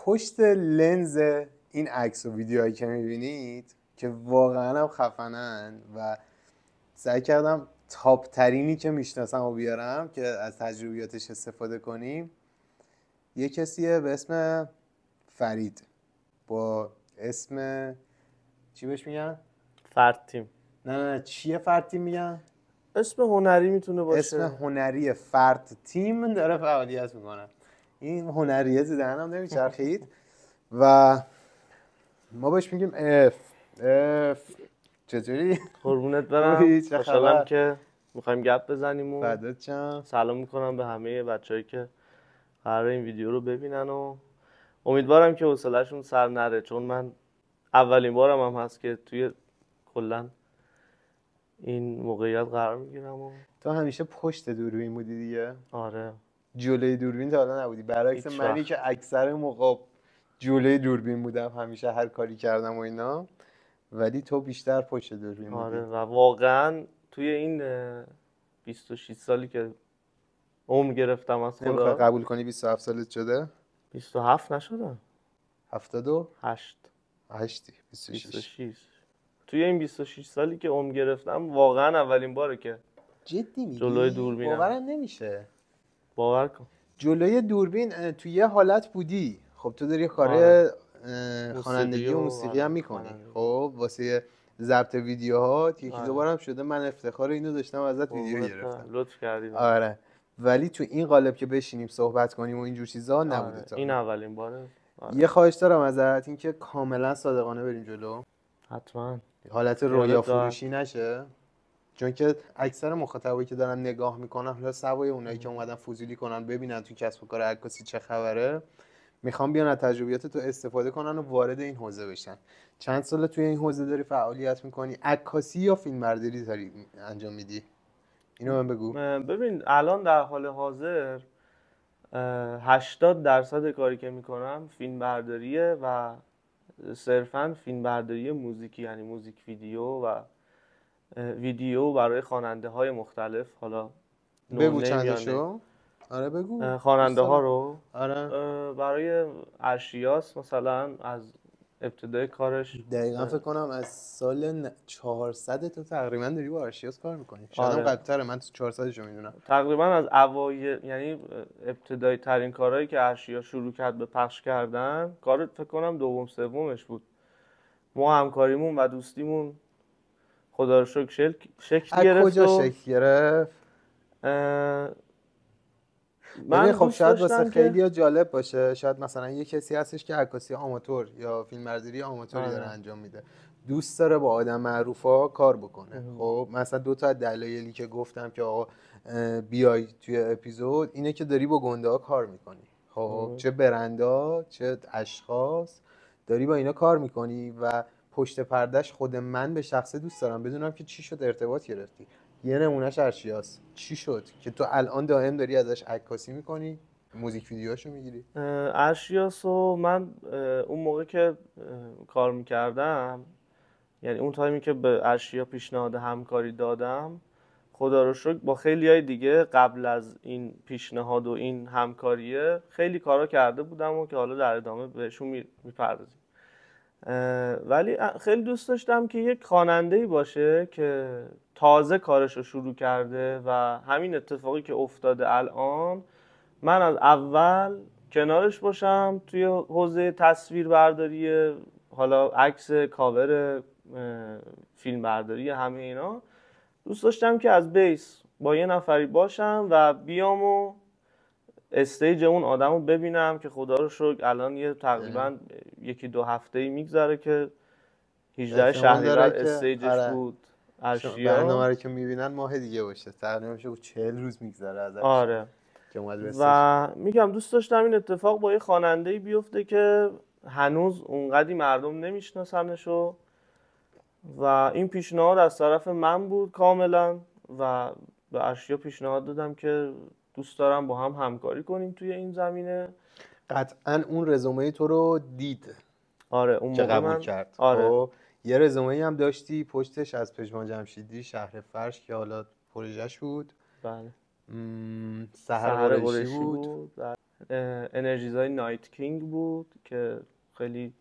پشت لنز این عکس و ویدیوهایی که میبینید که واقعا هم خفنن و سعی کردم تاپ ترینی که میشناسم و بیارم که از تجربیاتش استفاده کنیم. یه کسیه به اسم فرید با اسم چی بهش میگن؟ فرد تیم. نه چیه فرد تیم میگن؟ اسم هنری میتونه باشه. اسم هنری فرد تیم داره فعالیت میکنه. این هنریه زدنم نمیچرخید و ما بهش میگیم اف چطوری؟ قربونت برم. خوشحالم که میخوایم گپ بزنیم و فدات شم. سلام میکنم به همه بچه‌ای که قراره این ویدیو رو ببینن و امیدوارم که حوصله‌شون سر نره، چون من اولین بارم هم هست که توی کلا این موقعیت قرار میگیرم. و تو همیشه پشت دوربین بودی دیگه؟ آره. جلوی دوربین تا حالا نبودی؟ برعکس منی که اکثر موقع جلوی دوربین بودم، همیشه هر کاری کردم و اینا، ولی تو بیشتر پشت دوربین بودی. آره و واقعا توی این 26 سالی که عمر گرفتم از خدا، نمیخوای قبول کنی 27 سالت شده؟ 27 نشدم. 78 26. توی این 26 سالی که عمر گرفتم واقعا اولین باره که جدی میگی؟ جلوی دوربینم. باورم نمیشه. باور کن. جلوی دوربین توی یه حالت بودی. خب تو داری کار خوانندگی و موسیقی هم میکنی. خب واسه ضبط ویدیوها یکی دو بارم شده من افتخار اینو داشتم ازت ویدیو گرفتم. لطف کردی. آره. ولی تو این قالب که بشینیم صحبت کنیم و اینجور چیزا نبوده تا. این اولین باره. یه خواهش دارم ازت، این که کاملا صادقانه بریم جلو. حتما. حالت رویا فروشی نشه، چون که اکثر مخاطبایی که دارن نگاه میکنن، حالا سوای اونایی که اومدن فضولی کنن ببینن تو کسب و کار عکاسی چه خبره، میخوام بیان از تجربیات تو استفاده کنن و وارد این حوزه بشن. چند ساله توی این حوزه داری فعالیت میکنی؟ عکاسی یا فیلمبرداری داری انجام میدی؟ اینو من بگو. ببین الان در حال حاضر 80% کاری که میکنم فیلم برداریه و صرفا فیلم برداری موزیکی، یعنی موزیک ویدیو و ویدیو برای خواننده های مختلف. حالا بگو چندشو. آره بگو خواننده ها رو. آره. برای ارشیاس مثلا از ابتدای کارش دقیقاً فکر کنم از سال 400 تو تقریبا داری با ارشیاس کار میکنی. شاید هم قبل‌تره، من 400 شو میدونم. تقریبا از اوایل، یعنی ابتدایی ترین کارهایی که ارشیا شروع کرد به پخش کردن، کار فکر کنم دوم سومش بود. ما همکاریمون و دوستیمون خدا رو شکر شکل گرفت. کجا شکل گرفت؟ من خب شاید واسه خیلی‌ها جالب باشه، شاید مثلا یه کسی هستش که عکاسی آماتور یا فیلمبرداری آماتوری داره انجام میده، دوست داره با آدم معروفا کار بکنه. خب مثلا دو تا دلایلی که گفتم که آقا بیای توی اپیزود اینه که داری با گنده ها کار میکنی. خب چه برندا چه اشخاص داری با اینا کار میکنی و پشت پردهش خود من به شخصه دوست دارم بدونم که چی شد ارتباط گرفتی. یه نمونهش ارشیاس چی شد که تو الان دائم داری ازش عکاسی میکنی، موزیک ویدیوهاشو میگیری؟ ارشیاسو من اون موقع که کار میکردم، یعنی اون تایمی که به ارشیا پیشنهاد همکاری دادم، خدا رو شکر با خیلیای دیگه قبل از این پیشنهاد و این همکاریه خیلی کارا کرده بودم و که حالا در ادامه بهشون میپردازیم. ولی خیلی دوست داشتم که یک خواننده‌ای باشه که تازه کارش رو شروع کرده و همین اتفاقی که افتاده الان من از اول کنارش باشم توی حوزه تصویر برداری، حالا عکس، کاور، فیلم برداری، همه اینا. دوست داشتم که از بیس با یه نفری باشم و بیام و استیج اون آدم رو ببینم که خدا رو شکر الان یه تقریبا یکی دو هفته‌ای میگذره که 18 شهریور استیجش بود ارشیا. برنامه رو که میبینن ماه دیگه باشه، تقریبا میشه 40 روز میگذره ازش. آره. و میگم دوست داشتم این اتفاق با یه خواننده‌ای بیفته که هنوز اونقدی مردم نمیشناسنش و این پیشنهاد از طرف من بود کاملا و به ارشیا پیشنهاد دادم که دوست دارم با هم همکاری کنیم توی این زمینه. قطعا اون رزومه تو رو دید. آره اون موقع قبول کرد. آره. یه رزومه هم داشتی پشتش از پژمان جمشیدی، شهر فرش که حالا پروژهش بود. بله. سحر قریشی بود. انرژیزای نایت کینگ بود که خیلی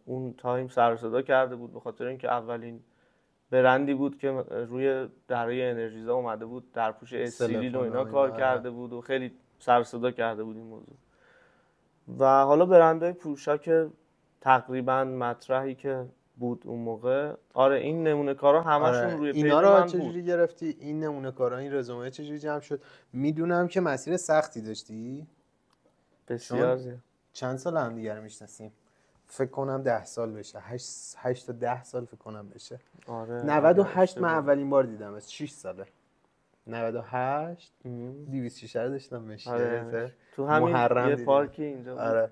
اون تایم سر و صدا کرده بود، به خاطر اینکه اولین برندی بود که روی درای انرژیزا اومده بود، در پوش استیلیل و اینا کار کرده بود و خیلی سر و صدا کرده بود این موضوع. و حالا برندهای پوشاک تقریبا مطرحی که بود اون موقع، آره این نمونه کارا همشون روی پیج اینا من رو بود. چجوری گرفتی؟ این نمونه کارا، این رزومه چجوری جمع شد؟ میدونم که مسیر سختی داشتی. بسیار زیاد. چند سال هم دیگه رو میشناسیم؟ فکر کنم 10 سال بشه، 8 تا 10 سال فکر کنم بشه. آره 98 من اولین بار دیدم، از 6 ساله 98 206 رو داشتم مشکل. آره. تو همین یه پارکی اینجا بود. آره.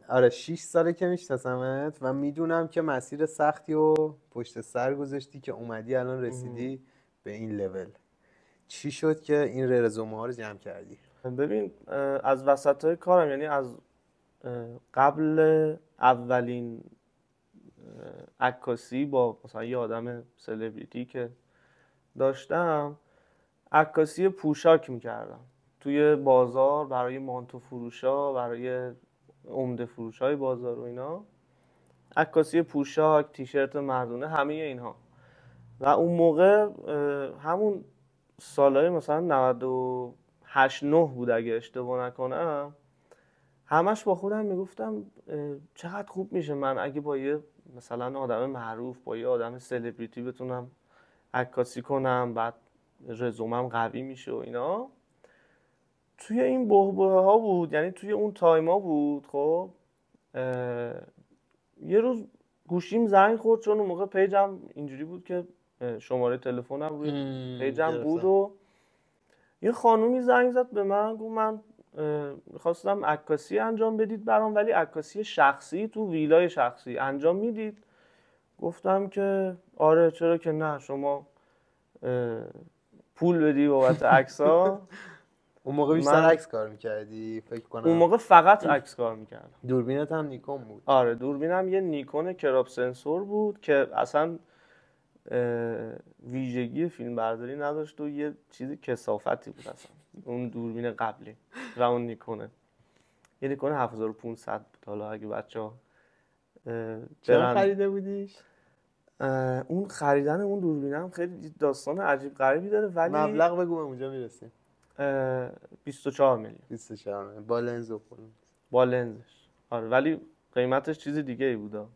آره 6 ساله که میشناسمت و میدونم که مسیر سختی و پشت سر گذاشتی که اومدی الان رسیدی به این لول. چی شد که این رزومه ها رو جمع کردی؟ ببین از وسطای کارم، یعنی از قبل اولین عکاسی با مثلا یه آدم سلبریتی که داشتم، عکاسی پوشاک میکردم توی بازار برای مانتو فروشا، برای عمده فروشای بازار و اینا، عکاسی پوشاک، تیشرت مردونه، همه اینها. و اون موقع همون سالهای مثلا 98 9 بود اگه اشتباه نکنم، همش با خودم میگفتم چقدر خوب میشه من اگه با یه مثلا آدم معروف، با یه آدم سلبریتی بتونم عکاسی کنم، بعد رزومم قوی میشه و اینا. توی این بحبوحه ها بود، یعنی توی اون تایما بود. خب یه روز گوشیم زنگ خورد، چون اون موقع پیجم اینجوری بود که شماره تلفنم روی پیجم بود و یه خانومی زنگ زد به من، گفت من میخواستم عکاسی انجام بدید برام، ولی عکاسی شخصی تو ویلای شخصی انجام میدید؟ گفتم که آره چرا که نه، شما پول بدی بابت عکس‌ها. اون موقع بیشتر عکس کار میکردی فکر کنم؟ اون موقع فقط عکس کار میکردم. دوربینت هم نیکون بود؟ آره دوربینم یه نیکون کراپ سنسور بود که اصلا ویژگی فیلم برداری نداشت و یه چیزی کثافتی بود اصلا اون دوربین قبلی و اون نیکونه. یه نیکون 7500 بود. حالا اگه بچه‌ها چرا خریده بودیش؟ اون خریدن اون دوربینم خیلی داستان عجیب غریبی داره، ولی مبلغ بگو اونجا میرسیم. 24 میلیون. 24 میلیون با لنز و کل. با لنزش. آره ولی قیمتش چیز دیگه ای بود.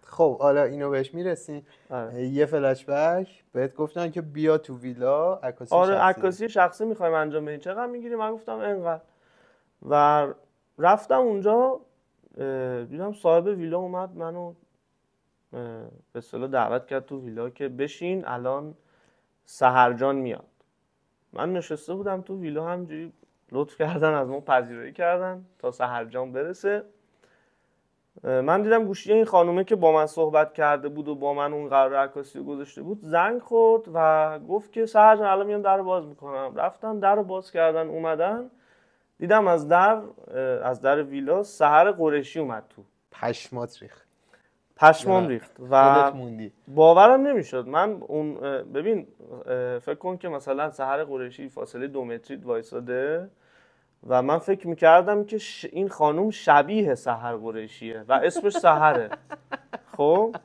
خب حالا اینو بهش میرسیم. یه فلش بک بهت گفتن که بیا تو ویلا عکاسی شخصی. آره عکاسی شخصی میخوایم انجام بدیم، چقدر میگیری؟ من گفتم اینقدر. و رفتم اونجا، دیدم صاحب ویلا اومد منو به اصطلاح دعوت کرد تو ویلا که بشین الان سحرجان میاد. من نشسته بودم تو ویلا، همجوری لطف کردن از ما پذیرایی کردن تا سحرجان برسه. من دیدم گوشی این خانومه که با من صحبت کرده بود و با من اون قرار عکاسی رو گذاشته بود زنگ خورد و گفت که سحرجان الان میام در باز میکنم. رفتن در رو باز کردن، اومدن دیدم از در ویلا سحر قریشی اومد تو. پشمام ریخت و باورم نمیشد. من اون ببین فکر کن که مثلا سحر قریشی فاصله 2 متری وایساده و من فکر میکردم که این خانوم شبیه سحر قریشیه و اسمش سحره. خب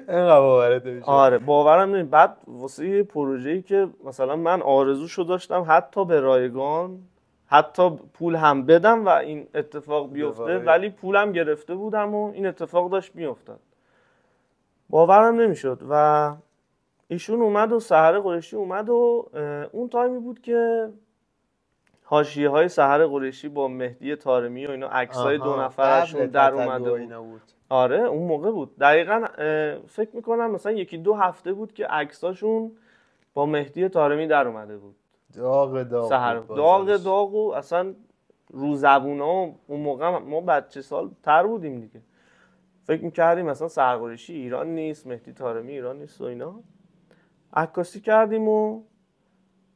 اینقدر باورت نمیشه؟ آره باورم نمیشه. بعد واسه یه پروژه‌ای که مثلا من آرزوشو داشتم حتی به رایگان حتی پول هم بدم و این اتفاق بیفته، ولی پولم گرفته بودم و این اتفاق داشت میافتاد. باورم نمیشد. و ایشون اومد و سحر قریشی اومد و اون تایمی بود که حاشیه های سحر قریشی با مهدی طارمی و اینا عکسای 2 نفرشون در اومده بود. آره اون موقع بود دقیقاً. فکر میکنم مثلا 1-2 هفته بود که عکساشون با مهدی طارمی در اومده بود. داغ و اصلا رو زبونا. اون موقع ما بچه سال تر بودیم دیگه، فکر میکردیم مثلا سحر قریشی ایران نیست، مهدی طارمی ایران نیست و اینا. عکاسی کردیم و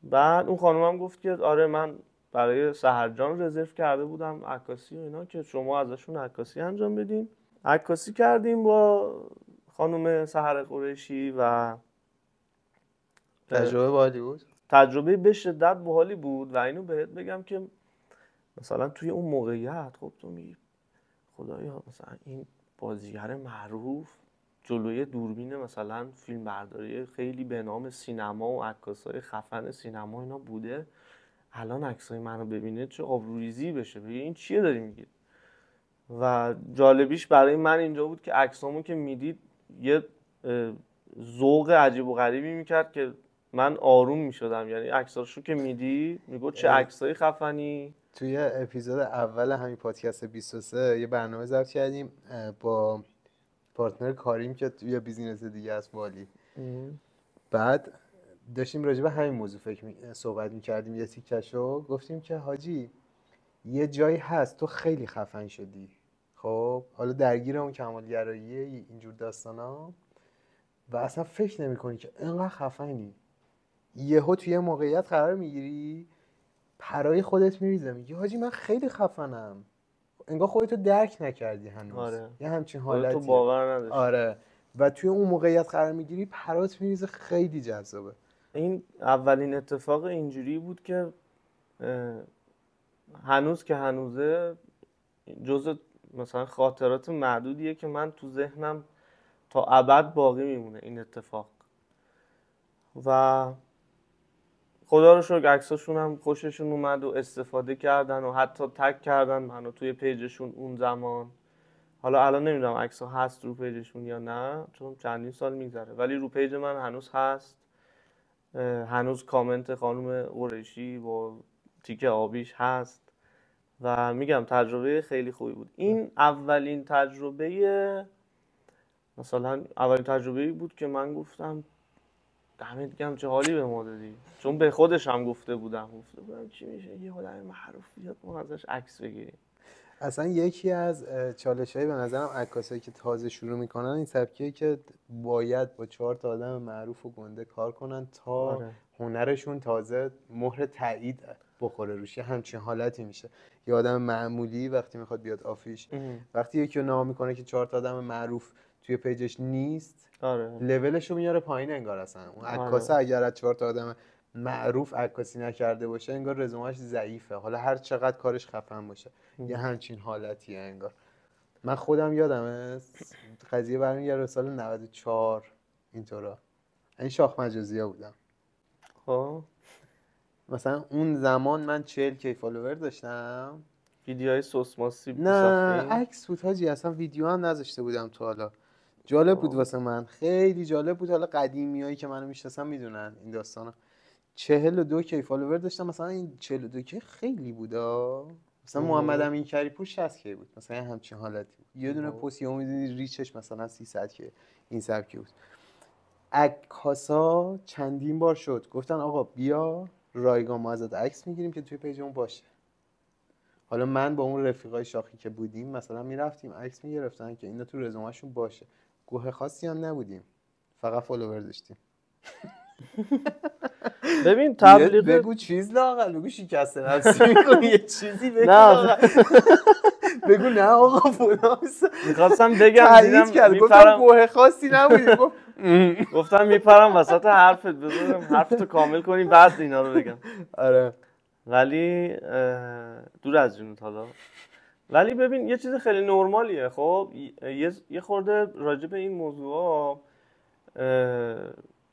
بعد اون خانومم گفت که آره من برای سحرجان رزرو کرده بودم عکاسی و اینا که شما ازشون عکاسی انجام بدین. عکاسی کردیم با خانم سحر قریشی و تجربه باحالی بود. تجربه به شدت باحالی بود و اینو بهت بگم که مثلا توی اون موقعیت خب تو میگی خدایا مثلا این بازیگر معروف جلوی دوربین مثلا فیلم برداری خیلی به نام سینما و عکاسای خفن سینما اینا بوده، الان عکسای منو ببینه چه آبروریزی بشه، بگه این چیه داری میگی. و جالبیش برای من اینجا بود که عکسامو که میدید یه ذوق عجیب و غریبی میکرد که من آروم میشدم. یعنی عکساشو که میدی میگو چه عکسای خفنی. توی اپیزود اول همین پادکست 23 یه برنامه ضبط کردیم با پارتنر کاریم که توی بیزینس دیگه است، والی. بعد داشتیم راجع به همین موضوع صحبت میکردیم، یه تیکشو گفتیم که حاجی یه جایی هست تو خیلی خفن شدی، خب حالا درگیر اون کمالگراییه اینجور داستانا و اصلا فکر نمی‌کنی که اینقدر خفنی، یهو توی موقعیت قرار میگیری پرای خودت میریزه، میگی حاجی من خیلی خفنم، انگار خودتو درک نکردی هنوز. آره. یه همچین حالتی تو باور نداشتی. آره. و توی اون موقعیت قرار میگیری پرات میریزه، خیلی جذابه. این اولین اتفاق اینجوری بود که هنوز که هنوزه جزء مثلا خاطرات معدودیه که من تو ذهنم تا ابد باقی میمونه این اتفاق. و خدا رو شکر عکساشون هم خوششون اومد و استفاده کردن و حتی تگ کردن منو توی پیجشون اون زمان. حالا الان نمیدونم عکس‌ها هست رو پیجشون یا نه چون چندین سال میگذره، ولی رو پیج من هنوز هست. هنوز کامنت خانم قریشی با تیک آبیش هست و میگم تجربه خیلی خوبی بود. این اولین تجربه، مثلا اولین تجربه‌ای بود که من گفتم دمت گرم چه حالی به ما دادی، چون به خودش هم گفته بودم چی میشه یه آدم معروف بیاد ما ازش عکس بگیریم. اصلا یکی از چالش‌های به نظرم عکاسایی که تازه شروع میکنن این سبکیه که باید با 4 تا آدم معروف و گنده کار کنن تا آره. هنرشون تازه مهر تایید بخوره روش. همچین حالتی میشه. یه آدم معمولی وقتی میخواد بیاد آفیش، وقتی یکی رو نام میکنه که 4 تا آدم معروف توی پیجش نیست، آره. لولش رو میاره پایین انگار. اصلا اون عکاسه اگر از 4 تا آدم معروف عکاسی نکرده باشه انگار رزومه‌اش ضعیفه، حالا هر چقدر کارش خفن باشه. یه همچین حالتیه انگار. من خودم یادمه قضیه برمیگرده سال 94 اینطورا، این شاخ مجازی‌ها بودم. خب مثلا اون زمان من 40K فالوور داشتم. ویدیوهای سوسماسی نه عکس بود حاجی، اصلا ویدیو هم نذاشته بودم تو. حالا جالب بود واسه من، خیلی جالب بود. حالا قدیمیایی که منو میشناسن میدونن این داستانا. 42K فالوور داشتم. مثلا این 42K خیلی بودا. مثلا محمد امین کریپور 60K بود، مثلا همچین حالتی بود. یه دونه پست یهو می‌دیدی ریچش مثلا 300K. این سبکی بود. عکاسا چندین بار شد گفتن آقا بیا رایگان ما ازت عکس میگیریم که توی پیجمون باشه. حالا من با اون رفیقای شاخی که بودیم مثلا میرفتیم عکس میگرفتن که اینا تو رزومه‌شون باشه. گوه خاصی هم نبودیم، فقط فالوور داشتیم. ببین تبلیغ بگو چیز لااقل، بگو شکست نفسی میکنی یه چیزی بگو لااقل. بگو نه آقا فلان. میخواستم بگم دیدم میپرم، گوه خاصی نبودیم. گفتم میپرم وسط حرفت، بذارم حرفتو کامل کنی بعد اینا رو بگم. آره ولی دور از جونت حالا. ولی ببین یه چیز خیلی نرمالیه. خب یه خورده راجع به این موضوع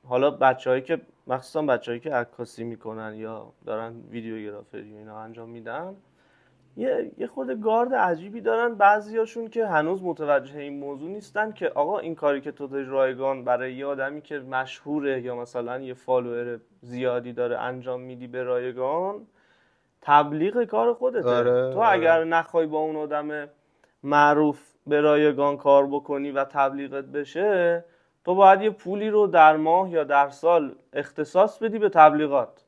حالا بچه‌هایی که مخصوصا بچه‌هایی که عکاسی میکنن یا دارن ویدیوگرافی و اینا انجام میدن یه خورده گارد عجیبی دارن بعضیاشون که هنوز متوجه این موضوع نیستن که آقا این کاری که تو داری رایگان برای یه آدمی که مشهوره یا مثلا یه فالوور زیادی داره انجام میدی به رایگان، تبلیغ کار خودته. آره، تو اگر نخوای با اون آدم معروف به رایگان کار بکنی و تبلیغت بشه، تو باید یه پولی رو در ماه یا در سال اختصاص بدی به تبلیغات.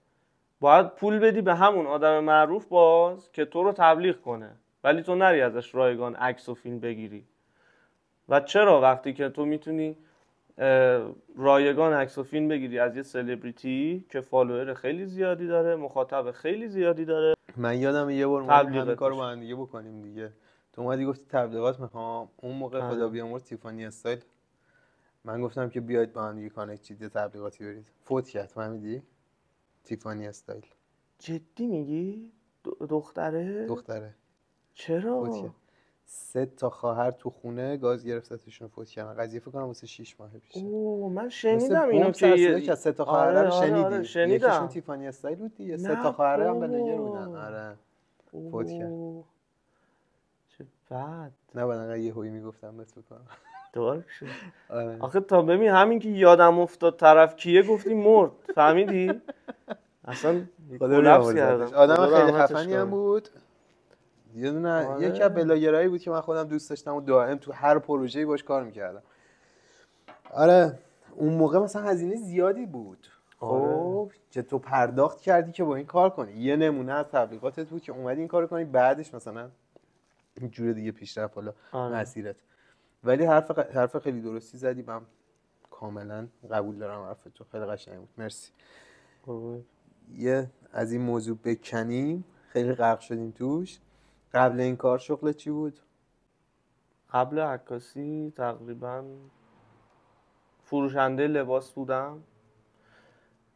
باید پول بدی به همون آدم معروف باز که تو رو تبلیغ کنه، ولی تو نری ازش رایگان عکس و فیلم بگیری. و چرا وقتی که تو میتونی رایگان عکس و فیلم بگیری از یه سلبریتی که فالوور خیلی زیادی داره، مخاطب خیلی زیادی داره. من یادم یه بار اومدیم همین کارو با هم دیگه بکنیم دیگه. تو اومدی گفتی تبلیغات میخوام. اون موقع خدا بیامرز تیفانی استایل، من گفتم که بیاید با هم دیگه کانکت چید تبلیغاتی برید. فوت کرد، فهمیدی؟ تیفانی استایل. جدی میگی؟ دختره؟ چرا؟ فوت کرد. 3 تا خواهر تو خونه گاز گرفتتشون فوت کردن. قضیه فکر کنم واسه 6 ماه پیشه. اوه من شنیدم اینو که 3 تا خواهر رو شنیدی. آره شنیدم. یکیشون تیفانی استایل بود دیگه. 3 تا خواهر هم بلاگر بودن. آره. فوت کرد. چه بد. نه بعد انقدر یهویی میگفتم بهت بکنم. دارک شد. آره. آخه تا ببین همین که یادم افتاد طرف کیه گفتی مرد. فهمیدی؟ اصلا کلاپس کردم. آدم خیلی خفنی هم بود. یه دونه یکی از بلاگرایی بود که من خودم دوست داشتم و دائم تو هر پروژه‌ای باش کار میکردم. آره اون موقع مثلا هزینه زیادی بود. خب که تو پرداخت کردی که با این کار کنی. یه نمونه از تبلیغاتت بود که اومدی این کارو کنی بعدش مثلا جور دیگه پیشرفت حالا مسیرت. ولی حرف خیلی درستی زدی. من کاملا قبول دارم حرف تو. خیلی قشنگ بود. مرسی. یه از این موضوع بکنیم. خیلی غرق شدیم توش. قبل این کار شغلت چی بود؟ قبل عکاسی تقریبا فروشنده لباس بودم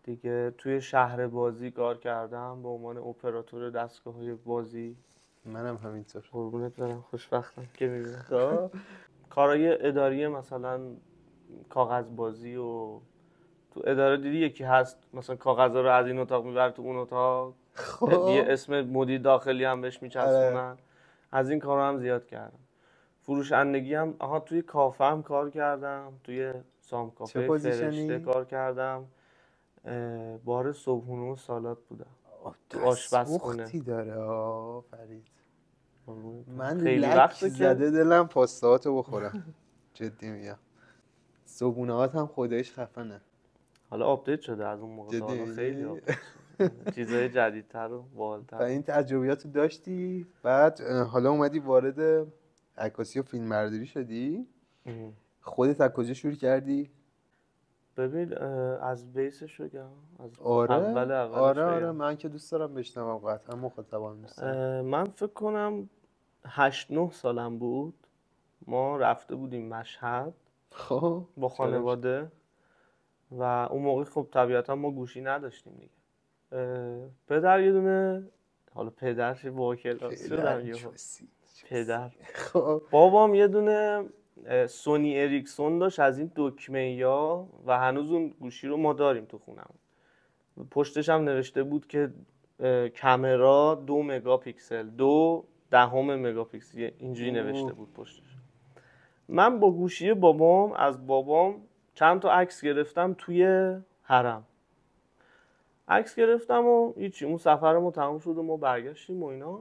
دیگه. توی شهر بازی کار کردم به عنوان اپراتور دستگاه‌های بازی. منم همینطور. قربونت برم خوشبختم که میبینم. کارهای اداری مثلا کاغذ بازی و تو اداره دیدی یکی هست مثلا کاغذها رو از این اتاق میبره تو اون اتاق. یه اسم مدیر داخلی هم بهش میچسبونن. از این کارا هم زیاد کردم. فروشندگی هم توی کافه هم کار کردم. توی سام کافه فرشته کار کردم. بار صبحونه و سالاد بودم. تو آشپزخونه. وقتی داره فرید. من خیلی لک زده دلم پاستهاتو بخورم. جدی میگم. صبحونه‌هات هم خودش خفنه. حالا آپدیت شده از اون موقع تا خیلی آپدیت شده. چیزای جدیدتر و بالاتر. و این تجربیاتو داشتی بعد حالا اومدی وارد عکاسی و فیلمبرداری شدی. خودت از کجا شروع کردی؟ ببین از بیسش بگم از اولش آره من که دوست دارم بشنوم قطعا مخاطبان دوستم. من فکر کنم 8-9 سالم بود. ما رفته بودیم مشهد خب با خانواده و اون موقع خب طبیعتا ما گوشی نداشتیم دیگه. پدر یه دونه حالا پدرش با کلاس شدم یهو پدر بابام یه دونه سونی اریکسون داشت از این دکمه‌یا و هنوز اون گوشی رو ما داریم تو خونم. پشتش هم نوشته بود که کامرا 2 مگاپیکسل 0.2 مگاپیکسل اینجوری نوشته بود پشتش. من با گوشی بابام از بابام چند تا عکس گرفتم توی حرم. عکس گرفتم و هیچی اون سفرمون تموم شد و ما برگشتیم و اینا.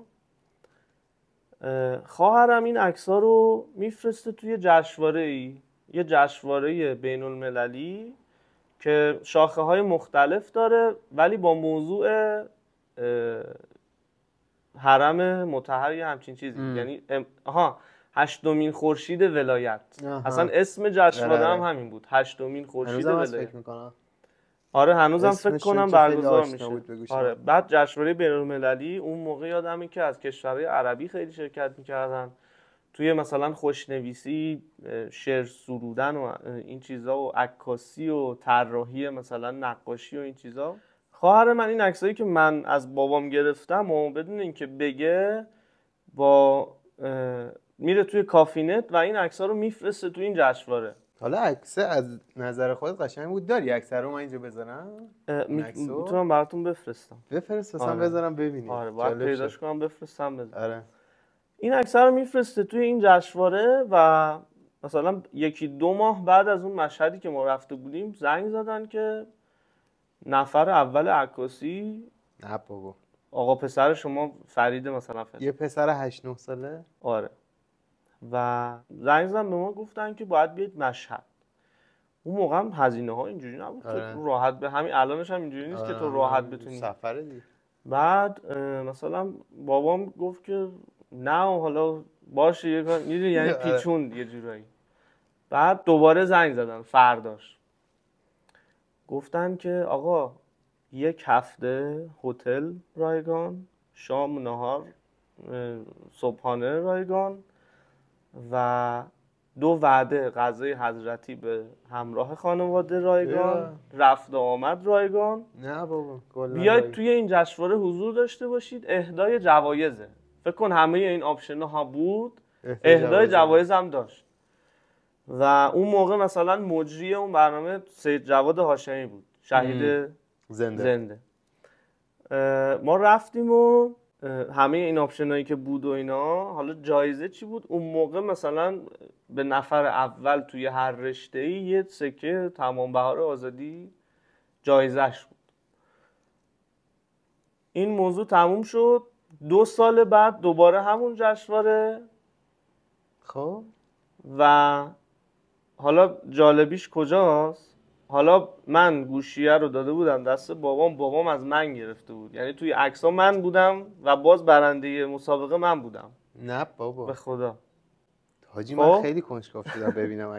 خواهرم این عکس‌ها رو میفرسته توی جشنواره‌ای، یه جشنواره بین‌المللی که شاخه‌های مختلف داره ولی با موضوع حرم مطهر یا همچین چیزی. یعنی 8مین خورشید ولایت. اصلا اسم جشنواره هم همین بود، 8مین خورشید ولایت. آره هنوزم فکر کنم برگزار میشه. آره بعد جشنواره بین‌المللی اون موقع یادمه که از کشورهای عربی خیلی شرکت میکردن توی مثلا خوشنویسی، شعر سرودن و این چیزا و عکاسی و طراحی مثلا نقاشی و این چیزا. خواهر من این عکسایی که من از بابام گرفتم و بدون اینکه بگه با میره توی کافینت و این عکس‌ها رو میفرسته توی این جشنواره. حالا عکس از نظر خودت قشنگ بود داری عکس رو من اینجا بذارم؟ میتونم براتون بفرستم. بفرست مثلا بذارم ببینیم. آره باید پیداش کنم بفرستم بذارم. آره. این عکس رو میفرسته توی این جشنواره و مثلا 1-2 ماه بعد از اون مشهدی که ما رفته بودیم زنگ زدن که نفر اول عکاسی نه بابا آقا پسر شما فرید مثلا یه پسر 8-9 ساله. آره و زنگ زدن به ما گفتن که باید بیاید مشهد. اون موقع هم هزینه ها اینجوری نبود که راحت به همین الانش هم اینجوری نیست که تو راحت بتونی سفره دی. بعد مثلا بابام گفت که نه حالا باشه یه کار یعنی پیچوند یه جورایی. بعد دوباره زنگ زدن فرداش گفتن که آقا 1 هفته هتل رایگان، شام نهار صبحانه رایگان و 2 وعده غذای حضرتی به همراه خانواده رایگان، رفت و آمد رایگان. نه بابا بیاید توی این جشنواره حضور داشته باشید، اهدای جوایزه. فکر کن همه این آپشن ها بود، اهدای جوایز هم داشت. و اون موقع مثلا مجری اون برنامه سید جواد هاشمی بود، شهید زنده. ما رفتیم و همه این آپشنایی که بود و اینا، حالا جایزه چی بود اون موقع؟ مثلا به نفر اول توی هر رشته‌ای یه سکه تمام بهار آزادی جایزش بود. این موضوع تموم شد. 2 سال بعد دوباره همون جشنواره. خب و حالا جالبیش کجاست؟ حالا من گوشیه رو داده بودم دست بابام از من گرفته بود. یعنی توی عکس‌ها من بودم و باز برنده مسابقه من بودم. نه بابا به خدا حاجی من خیلی کنجکاو شدم ببینم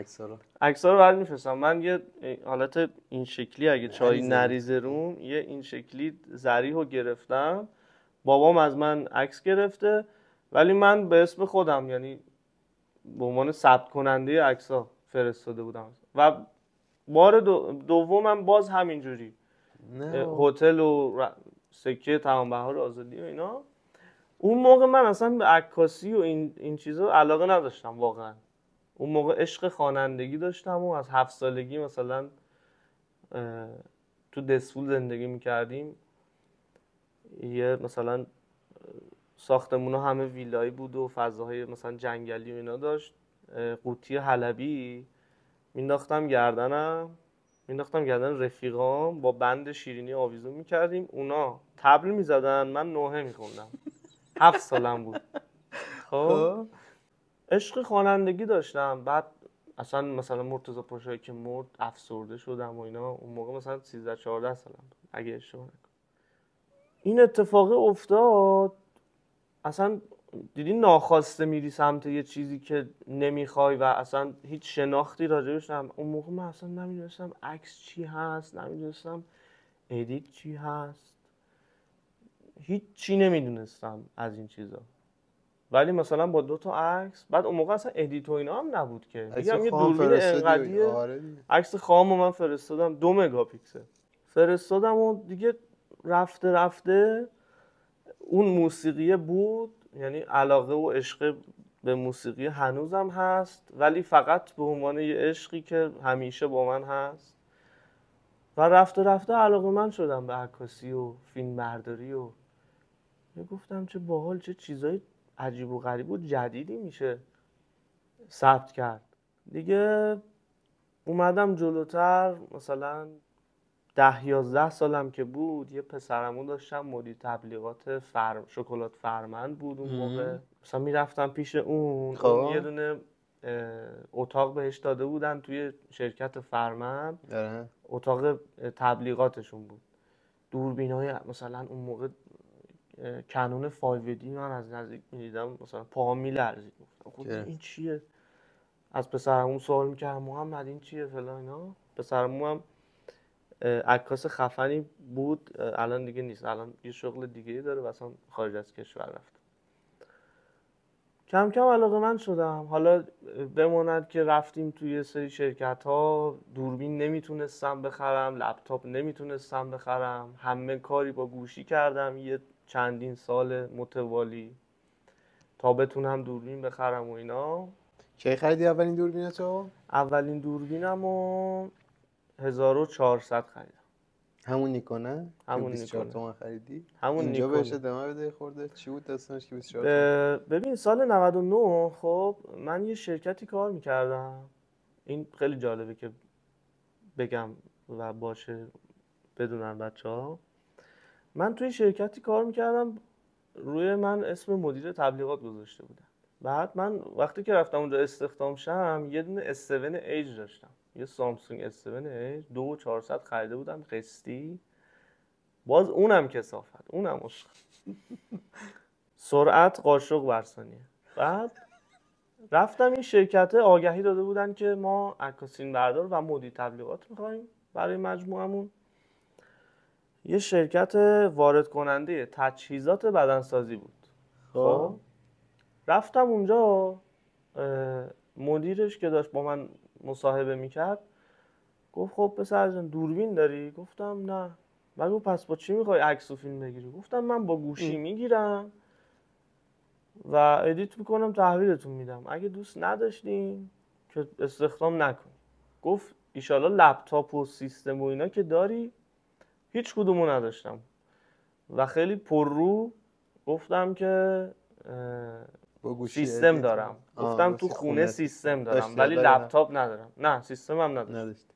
عکس‌ها رو بعد میفرستم. من یه حالت این شکلی اگه چای نریزه روم، یه این شکلی ظریح رو گرفتم. بابام از من عکس گرفته ولی من به اسم خودم، یعنی به عنوان ثبت کننده عکس‌ها فرستاده بودم. و بار دومم باز همینجوری هتل و سکه تمام بهار آزادی و اینا. اون موقع من اصلا به عکاسی و این چیزا علاقه نداشتم واقعا. اون موقع عشق خوانندگی داشتم و از 7 سالگی مثلا تو دسفول زندگی میکردیم. یه مثلا ساختمونا همه ویلایی بود و فضاهای مثلا جنگلی و اینا داشت. قوطی حلبی مینداختم گردن رفیقام، با بند شیرینی آویزون میکردیم. اونا طبل میزدن، من نوحه میخوندم. 7 سالم بود. خب عشق خوانندگی داشتم. بعد اصلا مثلا مرتضی پاشایی که مرد افسرده شدم و اینا. اون موقع مثلا 13-14 سالم بود اگه اشتباه نکنم. این اتفاق افتاد. اصلا دیدی ناخواسته میری سمت یه چیزی که نمیخوای و اصلا هیچ شناختی راجبش نداشتم. اون موقع من اصلا نمیدونستم عکس چی هست، نمیدونستم ادیت چی هست، هیچ چی نمیدونستم از این چیزا. ولی مثلا با 2 تا عکس، بعد اون موقع اصلا ادیت و اینا هم نبود که. میگم یه دوربین انقدیه، عکس خامو من فرستادم 2 مگاپیکسل فرستادم و دیگه رفته اون موسیقیه بود. یعنی علاقه و عشق به موسیقی هنوزم هست، ولی فقط به عنوان یه عشقی که همیشه با من هست. و رفته علاقه من شدم به عکاسی و فیلم برداری و گفتم چه باحال، چه چیزای عجیب و غریب و جدیدی میشه ثبت کرد. دیگه اومدم جلوتر، مثلا 10-11 سالم که بود، یه پسرمو داشتم مدیر تبلیغات شکلات فرمند بود اون موقع. مثلا میرفتم پیش اون یه دونه اتاق بهش داده بودن توی شرکت فرمند، اتاق تبلیغاتشون بود. دوربینای مثلا اون موقع کانون 5D من از نزدیک میدیدم، مثلا پاهم میلرزید. گفتم این چیه؟ از پسرمون سوال میکردم محمد این چیه فلان اینا. پسرمون هم عکاس خفنی بود، الان دیگه نیست، الان یه شغل دیگه داره و اصلا خارج از کشور رفت. کم کم علاقه‌مند شدم. حالا بماند که رفتیم توی سری شرکت ها، دوربین نمیتونستم بخرم، لپتاپ نمیتونستم بخرم، همه کاری با گوشی کردم یه چندین سال متوالی تا بتونم دوربین بخرم و اینا. کی خریدی اولین دوربینتو؟ اولین دوربینمو 1400 خریدم. همون نیکونه؟ همون 24 تومن خریدی؟ همون اینجا نیکونه. بهش ادامه بده خورده. چی بود داستانش که 24 تومن؟ ببین سال 99 خب من یه شرکتی کار میکردم. این خیلی جالبه که بگم و باشه بدونن بچه‌ها. من توی شرکتی کار میکردم، روی من اسم مدیر تبلیغات گذاشته بودن. بعد من وقتی که رفتم اونجا استخدام شم، یه دونه S7 Edge داشتم، یه سامسونگ S7 Edge 2400 خریده بودم قسطی. باز اونم کثافت، اونم عشق. سرعت قاشق بر ثانیه. بعد رفتم این شرکت آگهی داده بودن که ما عکاسی بردار و مدیر تبلیغات می‌خوایم برای مجموعمون. یه شرکت وارد کننده تجهیزات بدنسازی بود. خب رفتم اونجا، مدیرش که داشت با من مصاحبه میکرد گفت خب پسر جان دوربین داری؟ گفتم نه. بعد گفت پس با چی میخوای عکس و فیلم بگیری؟ گفتم من با گوشی میگیرم و ادیت میکنم تحویلتون میدم، اگه دوست نداشتین که استخدام نکن. گفت ایشالا لپتاپ و سیستم و اینا که داری؟ هیچ کدومو نداشتم و خیلی پررو گفتم که سیستم دارم. گفتم تو خونه سیستم دارم ولی لپتاپ ندارم. نه سیستم هم نداشت.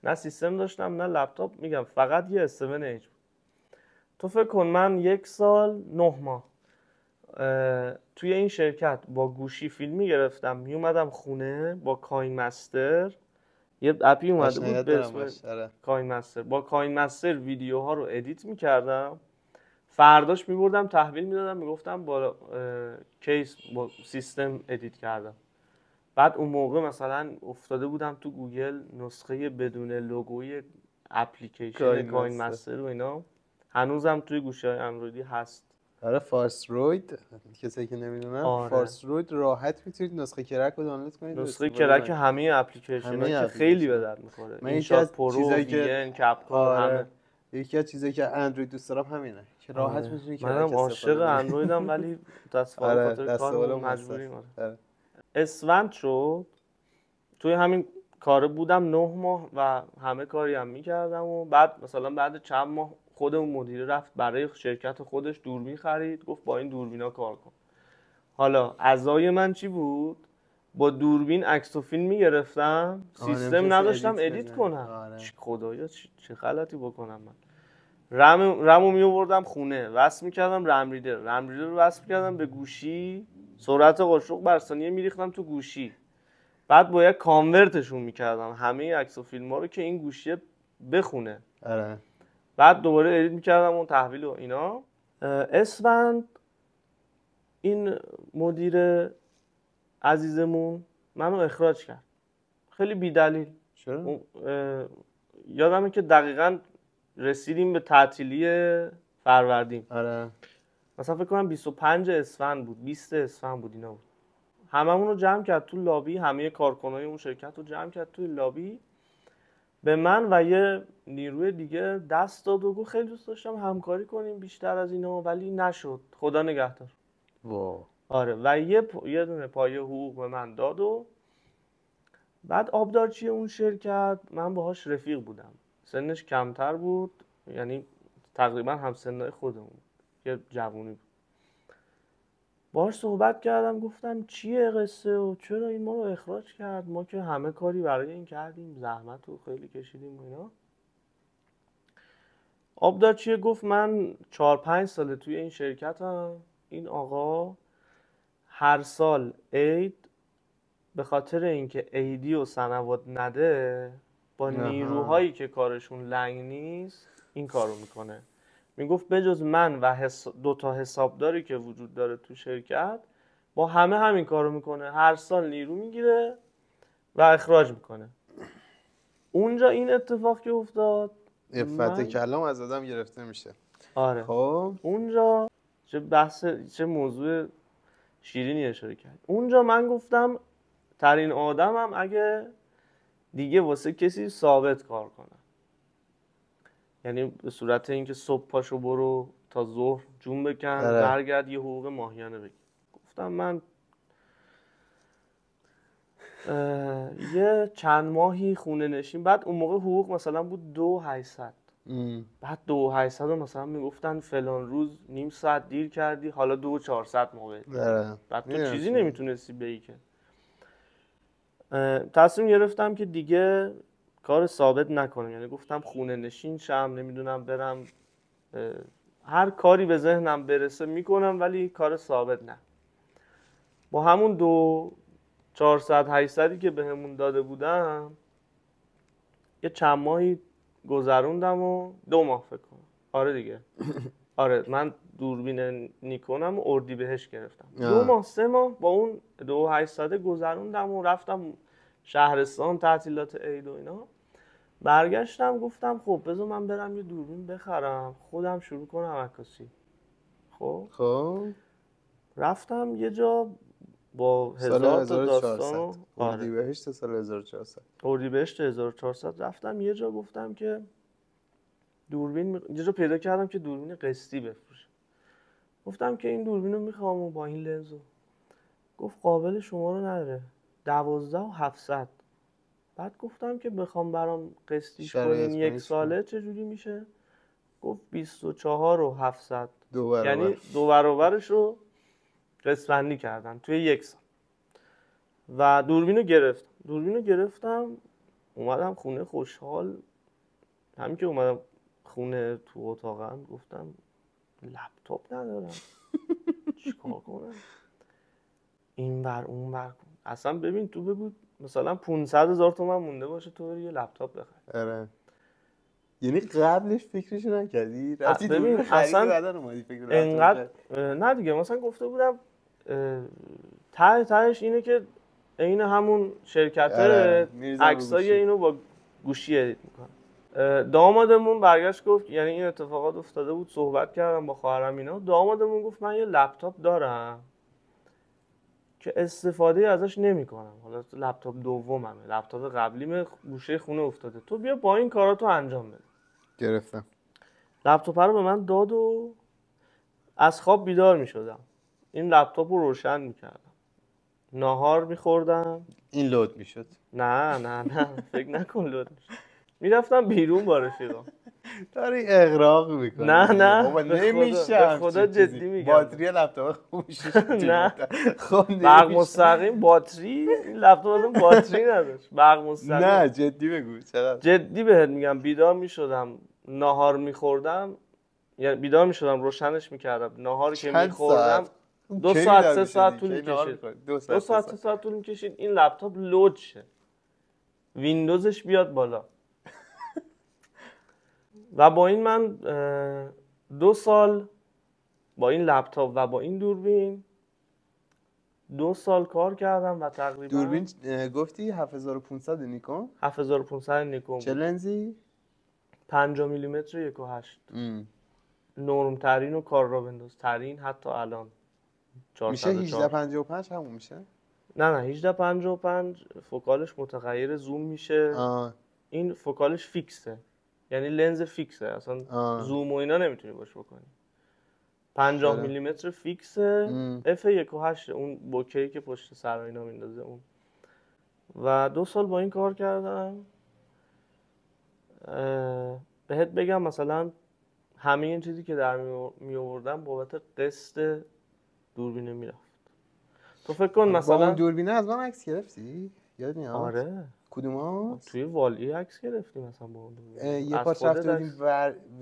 نه سیستم داشتم نه لپتاپ. میگم فقط یه S7H بود. تو فکر کن من 1 سال 9 ماه توی این شرکت با گوشی فیلم میگرفتم، میومدم خونه با کاین مستر، یه اپی اومده بود به اسم کاین مستر، با کاین مستر ویدیوها رو ادیت میکردم، فرداش میبردم تحویل میدادم، میگفتم با کیس با سیستم ادیت کردم. بعد اون موقع مثلا افتاده بودم تو گوگل نسخه بدون لوگوی اپلیکیشن کاین مستر و اینا، هنوزم توی گوشی‌های اندرویدی هست. آره فارس روید، کسی که نمیدونن فارس روید راحت میتونید نسخه کرک رو دانلود کنید. نسخه کرک همه اپلیکیشن‌ها که خیلی به درد می‌خوره. من یکی از چیزایی که کپکام همه یکی از چیزایی که اندروید دوست دارم همینه که راحت میتونی کرک منم عاشق اندرویدم ولی دستفال خاطر کار مجبوریم. اسفند شد توی همین کار بودم 9 ماه و همه کاری هم می‌کردم و بعد مثلا بعد چند ماه خود اون مدیر رفت برای شرکت خودش دوربین خرید، گفت با این دوربینا کار کن. حالا عزای من چی بود؟ با دوربین عکس و فیلم میگرفتم، سیستم نداشتم ادیت کنم. خدایا چه غلطی بکنم من. رمو میآوردم خونه، وصل میکردم رم ریدر رو وصل میکردم به گوشی، سرعت قاشق بر ثانیه میریختم تو گوشی، بعد باید کانورتشون میکردم همه عکس و فیلم ها رو که این گوشی بخونه. بعد دوباره ادیت میکردم اون تحویل و اینا. اسفند این مدیر عزیزمون منو اخراج کرد خیلی بی‌دلیل. چرا؟ یادمه که دقیقاً رسیدیم به تعطیلی فروردین. مثلا فکر کنم 25 اسفند بود، 20 اسفند بود اینا بود. هممون رو جمع کرد تو لابی، همه کارکنای اون شرکت رو جمع کرد تو لابی، به من و یه نیروی دیگه دست داد و گفت خیلی دوست داشتم همکاری کنیم بیشتر از اینا ولی نشد، خدا نگهدار. آره و یه دونه پایه حقوق به من داد و بعد آبدارچی اون شرکت من باهاش رفیق بودم، سنش کمتر بود، یعنی تقریبا هم سنای خودمون، یه جوونی بود. باهاش صحبت کردم گفتم چیه قصه و چرا این ما رو اخراج کرد، ما که همه کاری برای این کردیم، زحمت رو خیلی کشیدیم و اینا. آبدارچی گفت من 4-5 ساله توی این شرکتم، این آقا هر سال عید به خاطر اینکه عیدی و سنوات نده با نیروهایی که کارشون لنگ نیست این کارو میکنه. میگفت بجز من و 2 تا حسابداری که وجود داره تو شرکت با همه همین کارو میکنه، هر سال نیرو میگیره و اخراج میکنه. اونجا این اتفاق که افتاد افت کلام از آدم گرفته میشه. آره خب اونجا چه موضوع شیرینی اشاره کرد. اونجا من گفتم ترین آدمم اگه دیگه واسه کسی ثابت کار کنم، یعنی به صورت اینکه صبح پاشو برو تا ظهر جون بکن برگرد یه حقوق ماهیانه بگیر. گفتم من یه چند ماهی خونه نشین، بعد اون موقع حقوق مثلا بود 2800. بعد 2800 رو مثلا میگفتن فلان روز نیم ساعت دیر کردی حالا 2400 موقع. بعد تو چیزی نمیتونستی بگی که. تصمیم گرفتم که دیگه کار ثابت نکنم، یعنی گفتم خونه نشین شم، نمیدونم برم هر کاری به ذهنم برسه میکنم ولی کار ثابت نه. با همون 400-800 که بهمون داده بودم یه چند ماهی گذروندم و 2 ماه فکر کنم. آره دیگه آره من دوربین نیکونم و اردیبهشت گرفتم. 2 ماه 3 ماه با اون 2800 گذروندم و رفتم شهرستان تعطیلات عید و اینا. برگشتم گفتم خب بذار من برم یه دوربین بخرم خودم شروع کنم عکاسی. خب رفتم یه جا با سال 1000 تا داستان و اردیبهشت سال 1400 اردیبهشت 1400 رفتم یه جا گفتم که دوربین یه جا پیدا کردم که دوربین قسطی بفروشه. گفتم که این دوربین رو میخوام و با این لنز. گفت قابل شما رو نداره، 12700. بعد گفتم که بخوام برام قسطیش کنین یک ساله چجوری میشه؟ گفت 24700. یعنی 2 برابرش رو قسط‌بندی کردن توی یک سال. و دوربینو گرفتم اومدم خونه خوشحال. همین که اومدم خونه تو اتاقم گفتم لپتاپ ندارم چیکار کنم؟ این بر اون بر. اصلا ببین تو بگو مثلا 500,000 تومان مونده باشه تو بری یه لپتاپ بخری. آره. یعنی قبلش فکرش نکردی؟ رفتی ببین اصلا فکر انقدر نه دیگه مثلا گفته بودم تهش اینه که این همون شرکته عکسای اینو با گوشی ادیت میکنه. دامادمون برگشت گفت، یعنی این اتفاقات افتاده بود، صحبت کردم با خواهرم اینا، دامادمون گفت من یه لپتاپ دارم که استفاده ازش نمیکنم، حالا لپتاپ دوممه، لپتاپ قبلیم گوشه خونه افتاده، تو بیا با این کاراتو انجام بده. گرفتم لپتاپ رو به من داد و از خواب بیدار میشدم، این لپتاپ رو روشن میکردم، ناهار میخوردم. این لود میشد؟ نه فکر نکن لود میشد. میرفتم بیرون با رفیقام. داری اغراق میکنی. نه بابا نمیشه. به خدا جدی میگم. باتری لپتاپ خوب میشه. نه برق مستقیم باتری این لپتاپ اصلا باتری نداشت. برق مستقیم. نه جدی بگو چقدر جدی بهت میگم. بیدار میشدم ناهار میخوردم، یعنی بیدار میشدم روشنش میکردم، ناهاری که میخوردم 2 ساعت 3 ساعت طول میکشید. 2 ساعت 3 ساعت طول میکشید این لپتاپ لود شه، ویندوزش بیاد بالا. و با این من 2 سال با این لپتاپ و با این دوربین 2 سال کار کردم و تقریبا دوربین گفتی 7500 نیکون؟ 7500 نیکون. چه لنزی؟ 5 میلیمتر 1.8. نرم ترین و کار را بنداز ترین حتی الان 404. میشه 1855 همون میشه؟ نه 1855 فوکالش متغیر زوم میشه. این فوکالش فیکسه، یعنی لنز فیکسه، اصلا زوم و اینا نمیتونی باش بکنی. 50 میلیمتر فیکسه، اف 1.8 اون بوکی که پشت سر اینا میندازه اون. و 2 سال با این کار کردم. بهت بگم مثلا همه این چیزی که در می آوردم بابت قسط دوربینه میرفت. تو فکر کن مثلا با اون دوربینه از من عکس گرفتی؟ یاد میاد؟ آره. کدوم هست؟ توی والی عکس گرفتیم مثلا با اون دوربینه. یه پاس رفته بودیم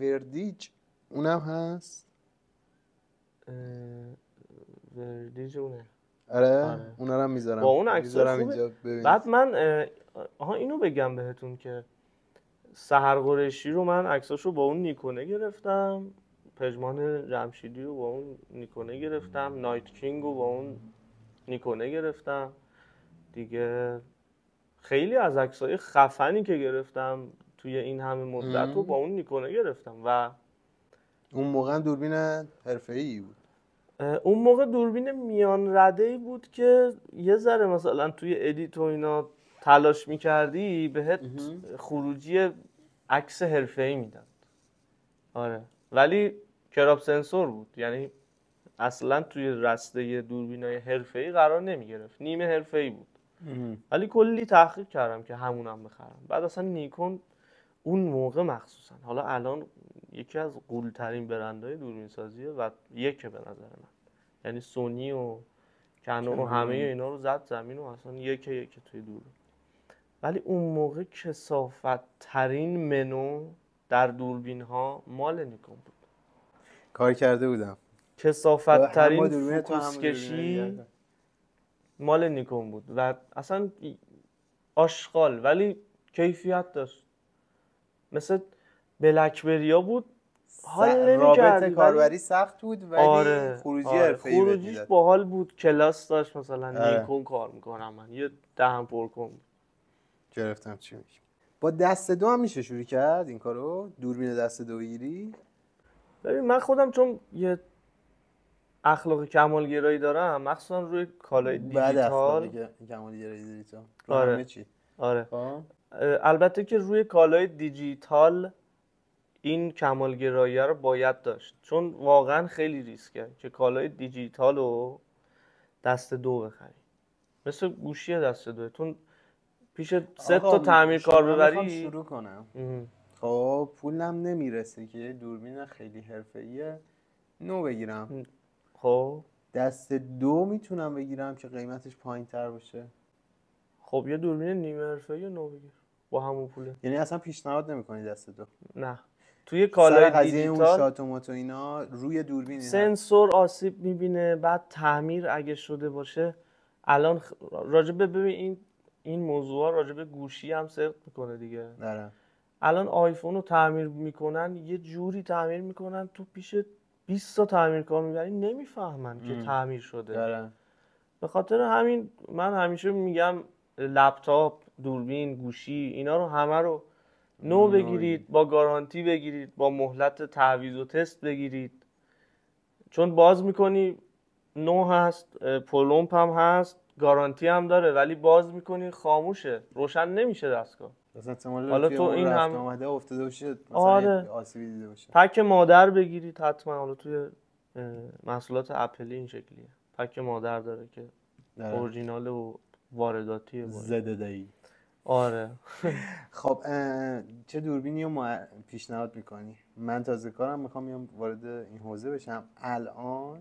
وردیج، اونم هست؟ وردیج اونه. آره. اونا رو هم میذارم. با اون عکس‌ها اینجا ببینید. بعد من اینو بگم بهتون که سحر قریشی رو من عکساشو با اون نیکونه گرفتم، پژمان جمشیدی رو با اون نیکونه گرفتم، نایت کینگ رو با اون نیکونه گرفتم دیگه. خیلی از عکسای خفنی که گرفتم توی این همه مدت رو با اون نیکونه گرفتم. و اون موقع دوربین حرفه‌ای بود. اون موقع دوربین میان رده‌ای بود که یه ذره مثلا توی ادیت و اینا تلاش میکردی بهت خروجی عکس حرفه‌ای میداد. آره ولی کراپ سنسور بود، یعنی اصلا توی رسته دوربینای حرفه‌ای قرار نمیگرفت، نیمه حرفه‌ای بود. ولی کلی تحقیق کردم که همونم بخرم. بعد اصلا نیکون اون موقع مخصوصا، حالا الان یکی از غول‌ترین برندهای دوربین سازیه و یکه به نظر من، یعنی سونی و کنون و همه اینا رو زد زمین و اصلا یکه توی دوربین. ولی اون موقع کثافت ترین منو در دوربین ها مال نیکون بود. کار کرده بودم. کثافت ترین فوکوس کشی مال نیکون بود و اصلا آشغال ولی کیفیت داشت. مثل بلکبریا بود، حال نمی‌کردی. رابط کاربری سخت بود ولی خروجی حرفه‌ای بود. خروجیش باحال بود، کلاس داشت. مثلا نیکون کار میکنم من، یه دهن پر کن. گرفتم چی میگی. با دست دو هم میشه شروع کرد این کارو؟ دوربین دست دو بگیری؟ ببین من خودم چون یه اخلاق کمالگرایی دارم، مخصوصا روی کالای بعد دیجیتال. اخلاقی کمالگرایی داری تو آره. همه چی. آره. خب البته که روی کالای دیجیتال این کمالگرایی رو باید داشت، چون واقعا خیلی ریسکه که کالای دیجیتال رو دست دو بخری. مثل گوشی دست دو، تو پیش 3 تا تعمیرکار ببری. من شروع کنم. خب پولم نمیرسه که یه دوربین خیلی حرفه‌ایه نو بگیرم. خب دست دو میتونم بگیرم که قیمتش پایین‌تر باشه. خب یه دوربین نیمه حرفه‌ای نو بگیر با همون پوله. یعنی اصلا پیشنهاد نمی‌کنی دست دو؟ نه. توی کالای قضیه اون دیجیتال شات و مات و اینا روی دوربین سنسور آسیب میبینه، بعد تعمیر اگه شده باشه. الان راجبه ببین این موضوع راجبه گوشی هم صدق میکنه دیگه. داره. الان آیفون رو تعمیر میکنن، یه جوری تعمیر میکنن تو پیش 20 تا تعمیرکار میبری نمیفهمن که تعمیر شده. داره. به خاطر همین من همیشه میگم لپتاپ، دوربین، گوشی، اینا رو همه رو نو بگیرید، با گارانتی بگیرید، با مهلت تعویض و تست بگیرید. چون باز میکنی نو هست، پلمپ هم هست، گارانتی هم داره، ولی باز میکنی خاموشه، روشن نمیشه دستگاه. حالا تو این هم اومده افتاده باشه مثلا آره. آسیبی دیده باشه. پک مادر بگیرید حتما. حالا توی محصولات اپلی این شکلیه، پک مادر داره که اورجینال و وارداتیه زده‌ای. آره. خب چه دوربینی رو پیشنهاد میکنی؟ من تازه کارم میخوام وارد این حوزه بشم. الان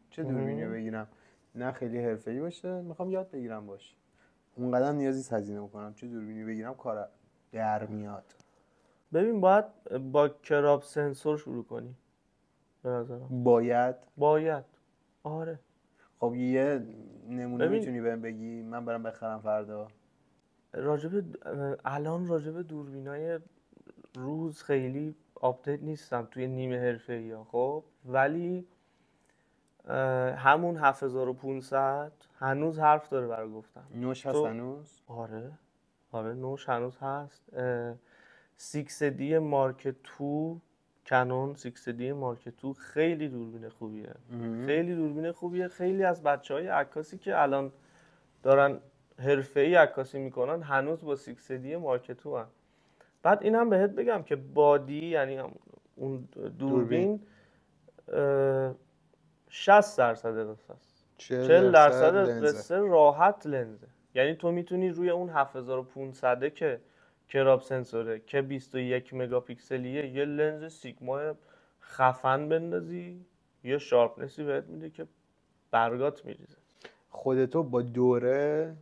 چه دوربینی رو بگیرم؟ نه خیلی حرفه‌ای باشه، میخوام یاد بگیرم باشه. اونقدر نیازی هزینه بکنم. چه دوربینی بگیرم کار در میاد؟ ببین باید با کراپ سنسور شروع کنی به نظرم. باید. آره. خب یه نمونه میتونی بهم بگی من برم بخرم فردا؟ الان راجب دوربینای روز خیلی آپدیت نیستم توی نیمه حرفه‌ای ها. خب ولی همون 7500 هنوز حرف داره برای گفتن. نوش هست هنوز؟ آره نوش هنوز هست. 6D مارک 2 کانون 6D مارک 2 خیلی دوربین خوبیه. خیلی دوربین خوبیه. خیلی از بچهای عکاسی که الان دارن حرفه‌ای عکاسی میکنن هنوز با 6D مارک 2 هن. بعد اینم بهت بگم که بادی، یعنی اون دوربین 60% قصه است، 40% قصه راحت لنزه. یعنی تو میتونی روی اون 7500 که کراپ سنسوره که 21 مگاپیکسلیه یه لنز سیگما خفن بندازی، یه شارپنسی بهت میده که برگات میریزه. خودتو با دوره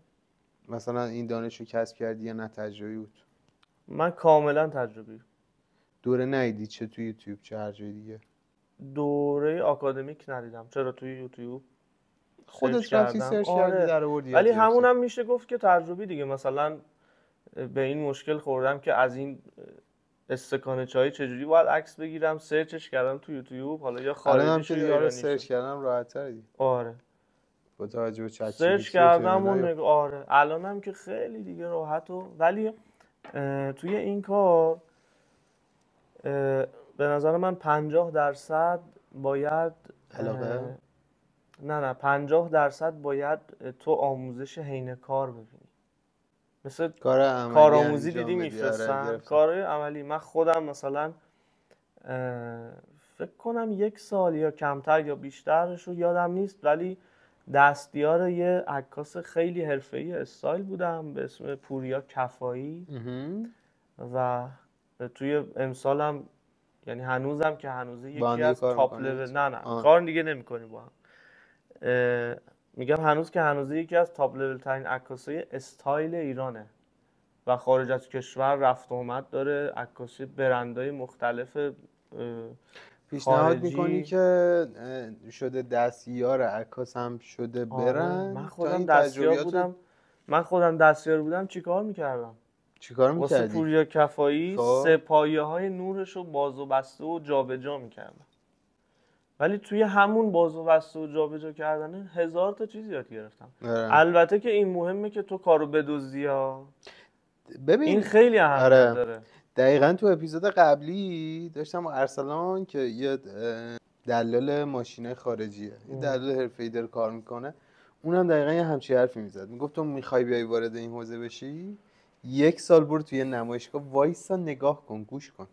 مثلا این دانشو کسب کردی یا نه تجربی بود؟ من کاملا تجربی. دوره ندیدی؟ چه توی یوتیوب چه هر جای دیگه؟ دوره آکادمیک ندیدم. چرا توی یوتیوب خودت رفتی سرچ کردی در آوردی؟ ولی همونم میشه گفت که تجربی دیگه. مثلا به این مشکل خوردم که از این استکان چای چجوری باید عکس بگیرم، سرچش کردم تو یوتیوب. حالا یا خارجی شو یا ایرانی سرچ کردم راحت تر دی. آره با توجه به چت سرچ کردم آره الانم که خیلی دیگه راحت. ولی توی این کار به نظر من 50% باید علاقه؟ نه 50% باید تو آموزش حین کار ببینی. مثل کارآموزی دیدی میفرستن کارهای عملی. من خودم مثلا فکر کنم 1 سال یا کمتر یا بیشترش رو یادم نیست، ولی دستیار یه عکاس خیلی حرفه‌ای استایل بودم به اسم پوریا کفایی و توی امسالم، یعنی هنوزم که هنوزه یکی از تاپ لول نه کار دیگه نمی‌کنیم با هم. میگم هنوز که هنوزه یکی از تاپ لول ترین عکاسای استایل ایرانه و خارج از کشور رفت و آمد داره. عکاسی برندهای مختلف پیشنهاد میکنی که شده دستیار عکاس هم شده برند؟ من خودم دستیار بودم چیکار میکردم؟ واسه پوریا کفایی سپایه های نورش رو باز و بسته و جابجا میکردم. ولی توی همون باز و بسته و جابجا کردن 1000 تا چیز یاد گرفتم. البته که این مهمه که تو کارو بدزدی ها. ببین این خیلی اهمیت داره. دقیقاً تو اپیزود قبلی داشتم با ارسلان که یه دلال ماشینای خارجیه، یه دلال حرفه‌ای داره کار میکنه. اونم دقیقا یه همچین حرفی میزد، میگفت تو میخوای بیای وارد این حوزه بشی، 1 سال برو توی نمایشگاه وایسا، نگاه کن، گوش کن،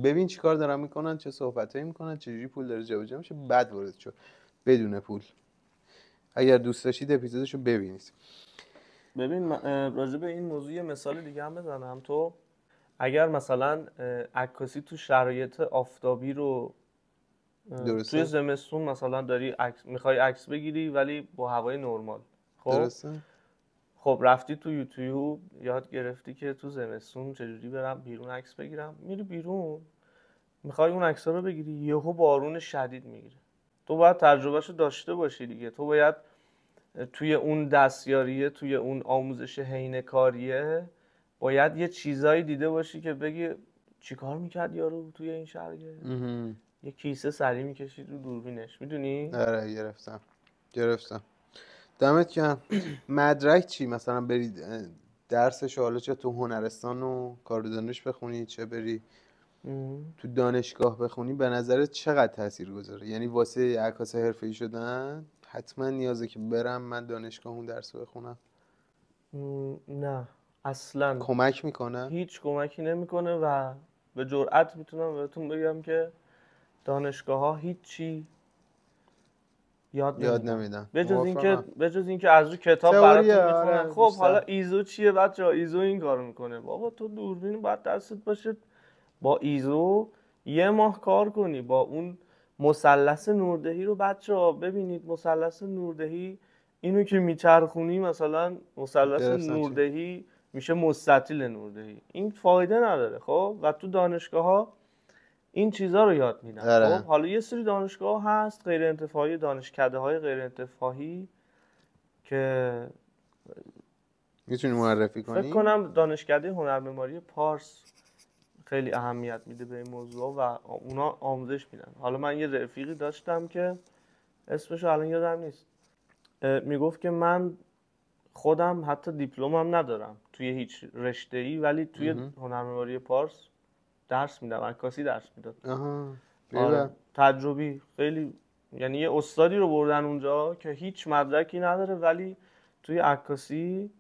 ببین چیکار دارن میکنن، چه صحبتایی میکنن، چجوری پول داره جابجا میشه، بعد وارد شو بدون پول. اگر دوست داشتید اپیزودشو ببینید. ببین راجع به این موضوع یه مثال دیگه هم بزنم. تو اگر مثلا عکاسی تو شرایط آفتابی رو درسته؟ توی زمستون مثلا داری میخوای عکس بگیری ولی با هوای نرمال، خب درسته؟ خب رفتی تو یوتیوب یاد گرفتی که تو زمستون چجوری برم بیرون عکس بگیرم، میری بیرون میخوای اون عکس‌ها رو بگیری، یهو بارون شدید میگیره. تو باید تجربهشو داشته باشی دیگه. تو باید توی اون دستیاریه، توی اون آموزش حینه‌کاریه، باید یه چیزایی دیده باشی که بگی چیکار میکرد یارو توی این شرایط. یه کیسه سری میکشید رو دوربینش، میدونی؟ آره گرفتم. دمت گرم. مدرک چی مثلا بری درسش، حالا چه تو هنرستان و کار دانش بخونی، چه بری تو دانشگاه بخونی، به نظرت چقدر تاثیر گذاره؟ یعنی واسه عکاس حرفه‌ای شدن حتما نیازه که برم من دانشگاه اون درس بخونم؟ نه اصلا کمک میکنه؟ هیچ کمکی نمیکنه و به جرئت میتونم بهتون بگم که دانشگاه ها هیچی یاد نمیدن. به موافقم. جز اینکه از رو کتاب تئوریه، براتون میخونن. آره خب حالا بیشتر. ایزو چیه بچه‌ها؟ ایزو این کارو میکنه. بابا تو دوربین باید دستت باشه، با ایزو 1 ماه کار کنی، با اون مثلث نوردهی رو بچه‌ها ببینید. مثلث نوردهی اینو که میچرخونی، مثلا مثلث گرفتم چی؟ نوردهی میشه مستطیل نوردهی، این فایده نداره. خب و تو دانشگاه ها این چیزا رو یاد میدن. خب آره. حالا یه سری دانشگاه هست غیر انتفاعی، دانشکده های غیر انتفاعی که میتونی معرفی فکر کنی؟ کنم دانشکده هنرمعماری پارس خیلی اهمیت میده به این موضوع و اونا آموزش میدن. حالا من یه رفیقی داشتم که اسمش الان یادم نیست، میگفت که من خودم حتی دیپلمم ندارم توی هیچ رشته‌ای، ولی توی هنرمعماری پارس درس میدم، عکاسی درس میداد. آها. آره تجربی خیلی، یعنی یه استادی رو بردن اونجا که هیچ مدرکی نداره ولی توی عکاسی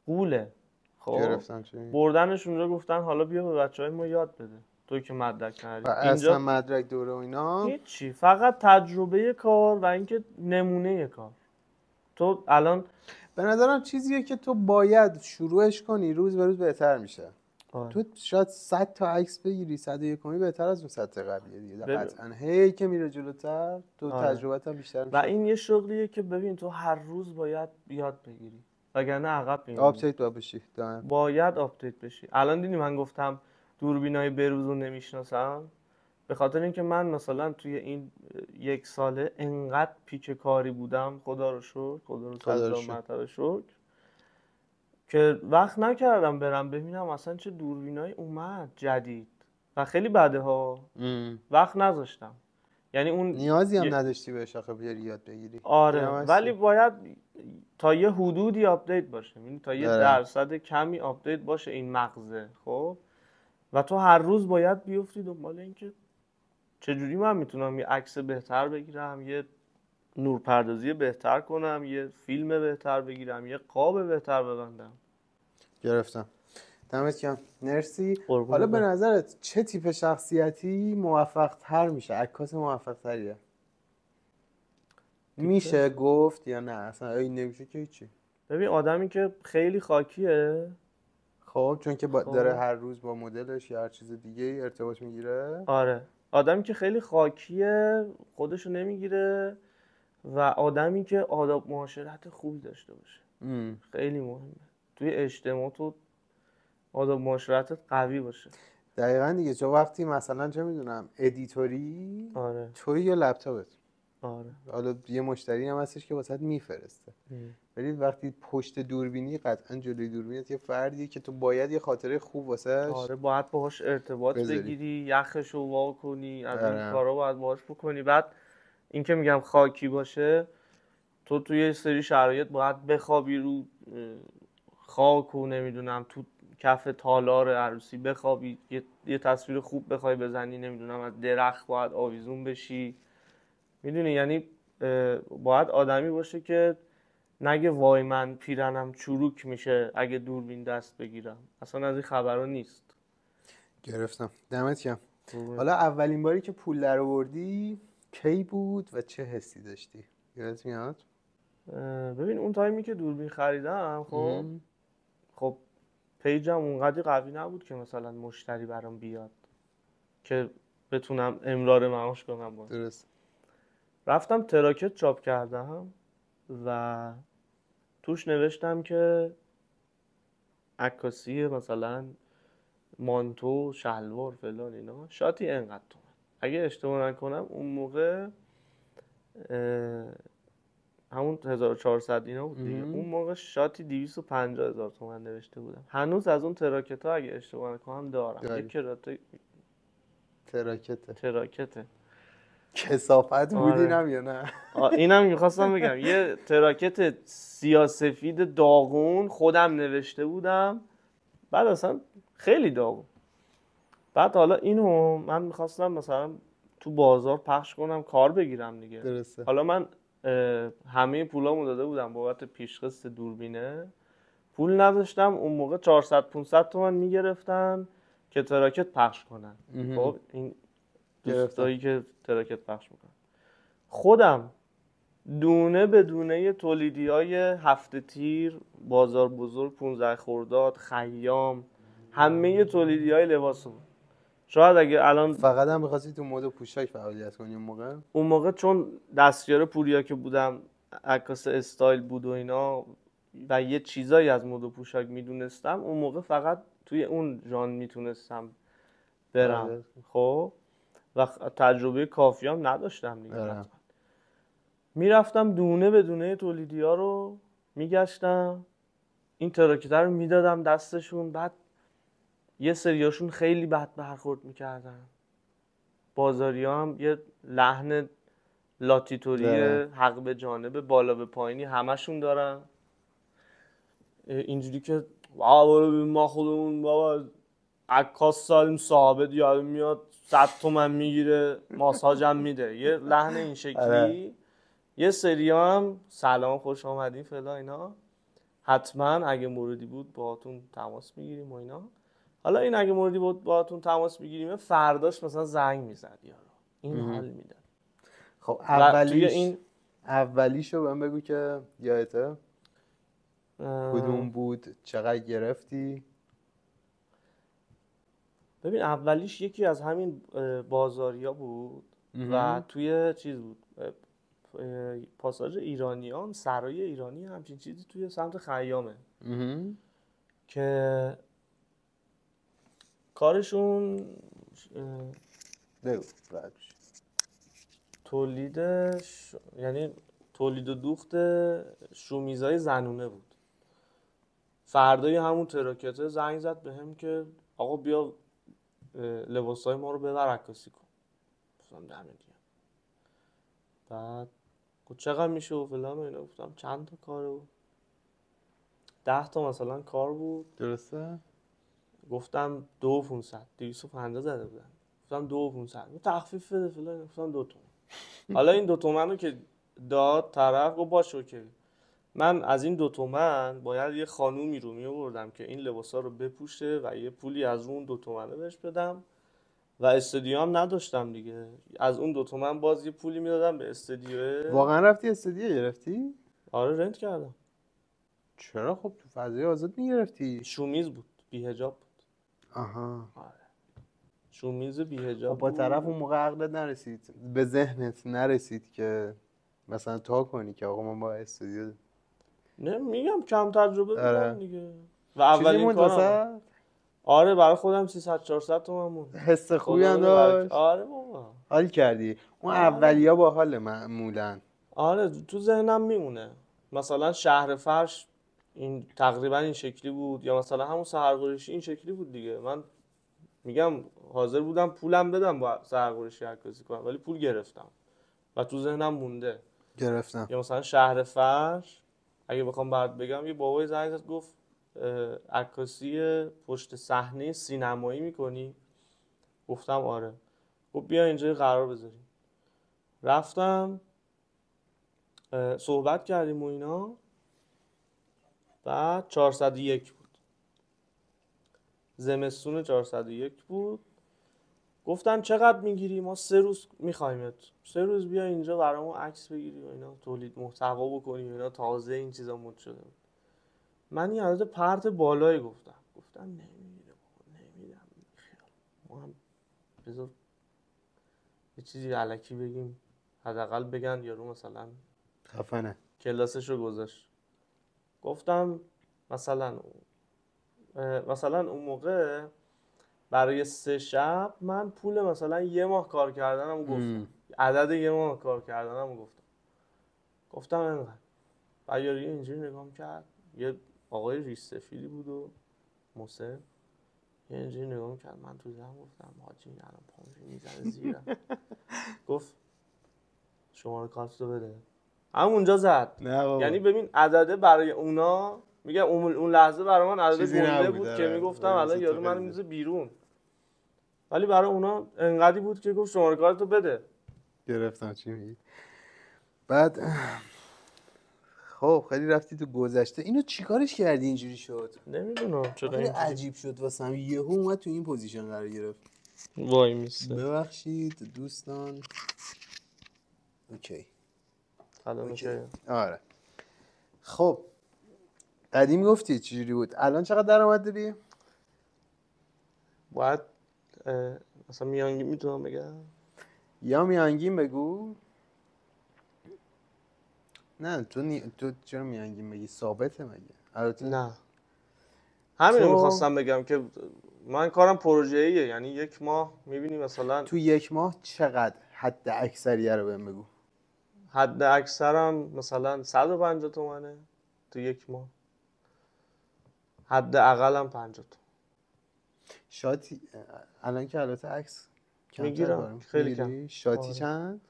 قوله. خب گرفتم چی؟ بردنش اونجا گفتن حالا بیا به بچهای ما یاد بده، توی که مدرک نداری. و اصلا اینجا مدرک دوره و اینا؟ هیچی، فقط تجربه کار و اینکه نمونه کار. تو الان به نظرم چیزیه که تو باید شروعش کنی، روز به روز بهتر میشه. تو شاید 100 تا عکس بگیری، 101 بهتر از اون 100 تا قبلیه دیگه قطعا. هی که میره جلوتر تو تجربت هم بیشتر میشه. و این یه شغلیه که ببین تو هر روز باید یاد بگیری وگرنه عقب میمونی. آپدیت باید بشی. باید آپدیت بشی. الان دیدی من گفتم دوربینای بروز رو نمیشناسم، به خاطر اینکه من مثلا توی این 1 ساله انقدر پیک کاری بودم، خدا رو شکر، خدا رو 100,000 مرتبه شکر، که وقت نکردم برم ببینم اصلا چه دوربینای اومد جدید و خیلی بده ها. وقت نذاشتم. یعنی اون نیازی هم نداشتی بهش آخه بیاری یاد بگیری. آره ولی باید تا یه حدودی آپدیت باشه، یعنی تا یه درصد کمی آپدیت باشه این مغزه. خب و تو هر روز باید بیفتی دنبال اینکه چجوری من میتونم یه عکس بهتر بگیرم، یه نورپردازی بهتر کنم، یه فیلم بهتر بگیرم، یه قاب بهتر ببندم. گرفتم. دمت گرم. مرسی. حالا به نظرت چه تیپ شخصیتی موفق تر میشه، عکاس موفق تریه؟ میشه گفت یا نه اصلا این نمیشه که هیچی؟ ببین آدمی که خیلی خاکیه، خب چون که داره هر روز با مدلش یا هر چیز دیگه ارتباط میگیره. آره آدمی که خیلی خاکیه، خودشو نمیگیره، و آدمی که آداب معاشرت خوبی داشته باشه. خیلی مهمه توی اجتماع تو آداب معاشرتت قوی باشه. دقیقاً دیگه. چون وقتی مثلا چه میدونم ادیتوری، توی یا لپتاپت، حالا یه مشتری هم هستش که واسط میفرسته، ولی وقتی پشت دوربینی، قطعا جلوی دوربینت یه فردیه که تو باید یه خاطره خوب واسش باید باهاش ارتباط بگیری، یخشو وا کنی، از این کارا باید باهاش بکنی. بعد این که میگم خاکی باشه، تو توی یه سری شرایط باید بخوابی رو خاک و نمیدونم تو کف تالار عروسی بخوابی، یه تصویر خوب بخوای بزنی، نمیدونم از درخت باید آویزون بشی، میدونی یعنی باید آدمی باشه که نگه وای من پیرنم چروک میشه اگه دوربین دست بگیرم. اصلا از این خبرها نیست. گرفتم. دمت گرم. حالا اولین باری که پول درآوردی کی بود و چه حسی داشتی؟ یادت میاد؟ ببین اون تایمی که دوربین خریدم خب پیجم اونقدر قوی نبود که مثلا مشتری برام بیاد که بتونم امرار معاش کنم باید. درست. رفتم تراکت چاپ کردم و توش نوشتم که عکاسی مثلا مانتو شلوار فلان اینا شاتی انقدر تومن. اگه اشتباه نکنم اون موقع همون 1400 اینا بود دیگه. اون موقع شاتی 250,000 تومن نوشته بودم. هنوز از اون تراکت ها اگه اشتباه نکنم دارم. یک تراکته کثافت بود اینم یا نه؟ اینم میخواستم بگم یه تراکت سیاه‌سفید داغون خودم نوشته بودم. بعد اصلا خیلی داغون. بعد حالا اینو من میخواستم مثلا تو بازار پخش کنم کار بگیرم دیگه. درسته. حالا من همه پولامو داده بودم بابت پیشخست دوربینه. پول نداشتم اون موقع 400-500 تومن میگرفتن که تراکت پخش کنن. خب این دوستایی که تراکت پخش میکنن خودم دونه به دونه تولیدیای هفته تیر، بازار بزرگ، 15 خرداد، خیام، همه تولیدیای لباس بود. شاید اگه الان فقط هم می‌خواستی تو مد و پوشاک فعالیت کنی اون موقع چون دستیار پوریا که بودم عکاس استایل بود و اینا و یه چیزایی از مد و پوشاک میدونستم، اون موقع فقط توی اون ژان میتونستم برم. خب و تجربه کافی هم نداشتم دیگه. میرفتم دونه به دونه تولیدی ها رو میگشتم، این تراکتر رو میدادم دستشون. بعد یه سریاشون خیلی بد برخورد میکردن. بازاری ها هم یه لحن لاتیتوری حق به جانب بالا به پایینی همشون دارن. اینجوری که ما خودمون بابا عکاس سالیم صاحب دیگه میاد 100 تومن میگیره ماساژ هم میده، یه لحن این شکلی. یه سری هم سلام خوش آمدین فلان اینا، حتما اگه موردی بود باهاتون تماس میگیریم و اینا. حالا این اگه موردی بود باهاتون تماس میگیریم فرداش مثلا زنگ میزد یارو این حال میداد. خب اولیشو بهم بگو که یادته کدوم بود، چقدر گرفتی؟ ببین اولیش یکی از همین بازاریا بود و توی چیز بود، پاساژ ایرانیان، سرای ایرانی همچین چیزی توی سمت خیامه که کارشون تولیدش یعنی تولید و دوخت شومیزای زنونه بود. فردای همون تراکته زنگ زد بهم که آقا بیا لباسای ما رو ببر عکاسی کن. گفتم دمت گرم. بعد گفت چقدر میشه و فلان و اینا. گفتم چند تا کاره بود؟ 10 تا مثلا کار بود. درسته؟ گفتم 2500 250 زده بودن. گفتم 2500 تخفیف بده فلان. گفتم 2 تومن. حالا این 2 تومن رو که داد طرف گفت باشه اوکی. من از این 2 تومن باید یه خانومی رو میآوردم که این لباسا رو بپوشه و یه پولی از اون 2 تومنه بهش بدم و استودیو هم نداشتم دیگه. از اون 2 تومن باز یه پولی میدادم به استودیو. واقعا رفتی استودیو گرفتی؟ آره رنت کردم. چرا؟ خب تو فضای آزاد میگرفتی. شومیز بود، بی حجاب بود. آها. آره. شومیز بی حجاب با طرف اون موقع عقلت نرسید، به ذهنت نرسید که مثلا تا کنی که آقا ما با استودیو نه میگم کم تجربه بودم دیگه و اولین کارم. آره برای خودم 300-400 تومن بود. حس خوبی هم داشت. آره بابا حال کردی. اون اولیا با حال معمولا. آره تو ذهنم میمونه. مثلا شهر فرش این تقریبا این شکلی بود، یا مثلا همون سحرقریشی این شکلی بود دیگه. من میگم حاضر بودم پولم بدم با سحرقریشی عکاسی کنم ولی پول گرفتم و تو ذهنم مونده گرفتم. یا مثلا شهر فرش اگه بخوام برات بگم، یه بابای زنگ زد گفت عکاسی پشت صحنه سینمایی میکنی؟ گفتم آره. گفت بیا اینجا قرار بذاریم. رفتم صحبت کردیم و اینا. بعد 401 بود، زمستون 401 بود. گفتن چقدر میگیری؟ ما 3 روز میخوایمت، 3 روز بیا اینجا برامون عکس بگیری و اینا، تولید محتوا بکنی و اینا. تازه این چیزا مد شده بود. من یه عدد پرت بالایی گفتم نمیگیره بابا، نمیدم. ما هم بذار یه چیزی الکی بگیم، حداقل بگن یارو مثلا خفنه کلاسشو گذاشت. گفتم مثلا اون موقع برای 3 شب من پول مثلا 1 ماه کار کردنم گفتم، عدد 1 ماه کار کردنم گفتم اینقدر. بعد یارو اینجوری نگاه کرد، یه آقای ریش سفیدی بود و محسن، یه اینجوری نگاه کرد. من تو ذهنم گفتم حاجی الان پامش میزنه زیرم. گفت شماره کارتو بده. همونجا زد. یعنی ببین عدده برای اونا، میگم اون لحظه برای من عدد گنده بود که میگفتم الان یارو منو میذاره بیرون، ولی برای اونا انقدی بود که گفت شماره کارتو بده. گرفتم چی میگی. بعد خب خیلی رفتی تو گذشته، اینو چیکارش کردی اینجوری شد؟ نمیدونم چرا خیلی عجیب شد واسم، یهو اومد تو این پوزیشن قرار گرفت. وای میسته. ببخشید دوستان. اوکی. آره خب قدیم گفتی چجوری بود، الان چقدر درآمد داری؟ باید مثلا میانگین میتونم بگم یا میانگین بگو. نه تو چرا میانگین بگی؟ ثابته مگه؟ البته نه همین میخواستم بگم که من کارم پروژه‌ایه، یعنی 1 ماه میبینی مثلا. تو 1 ماه چقدر حد اکثریه رو بهم بگو. حد اکثرم مثلا 150 تومنه تو 1 ماه، حد اقلم 50 تومن. شاتی الان که البته عکس میگیرم خیلی کم. شاتی چند؟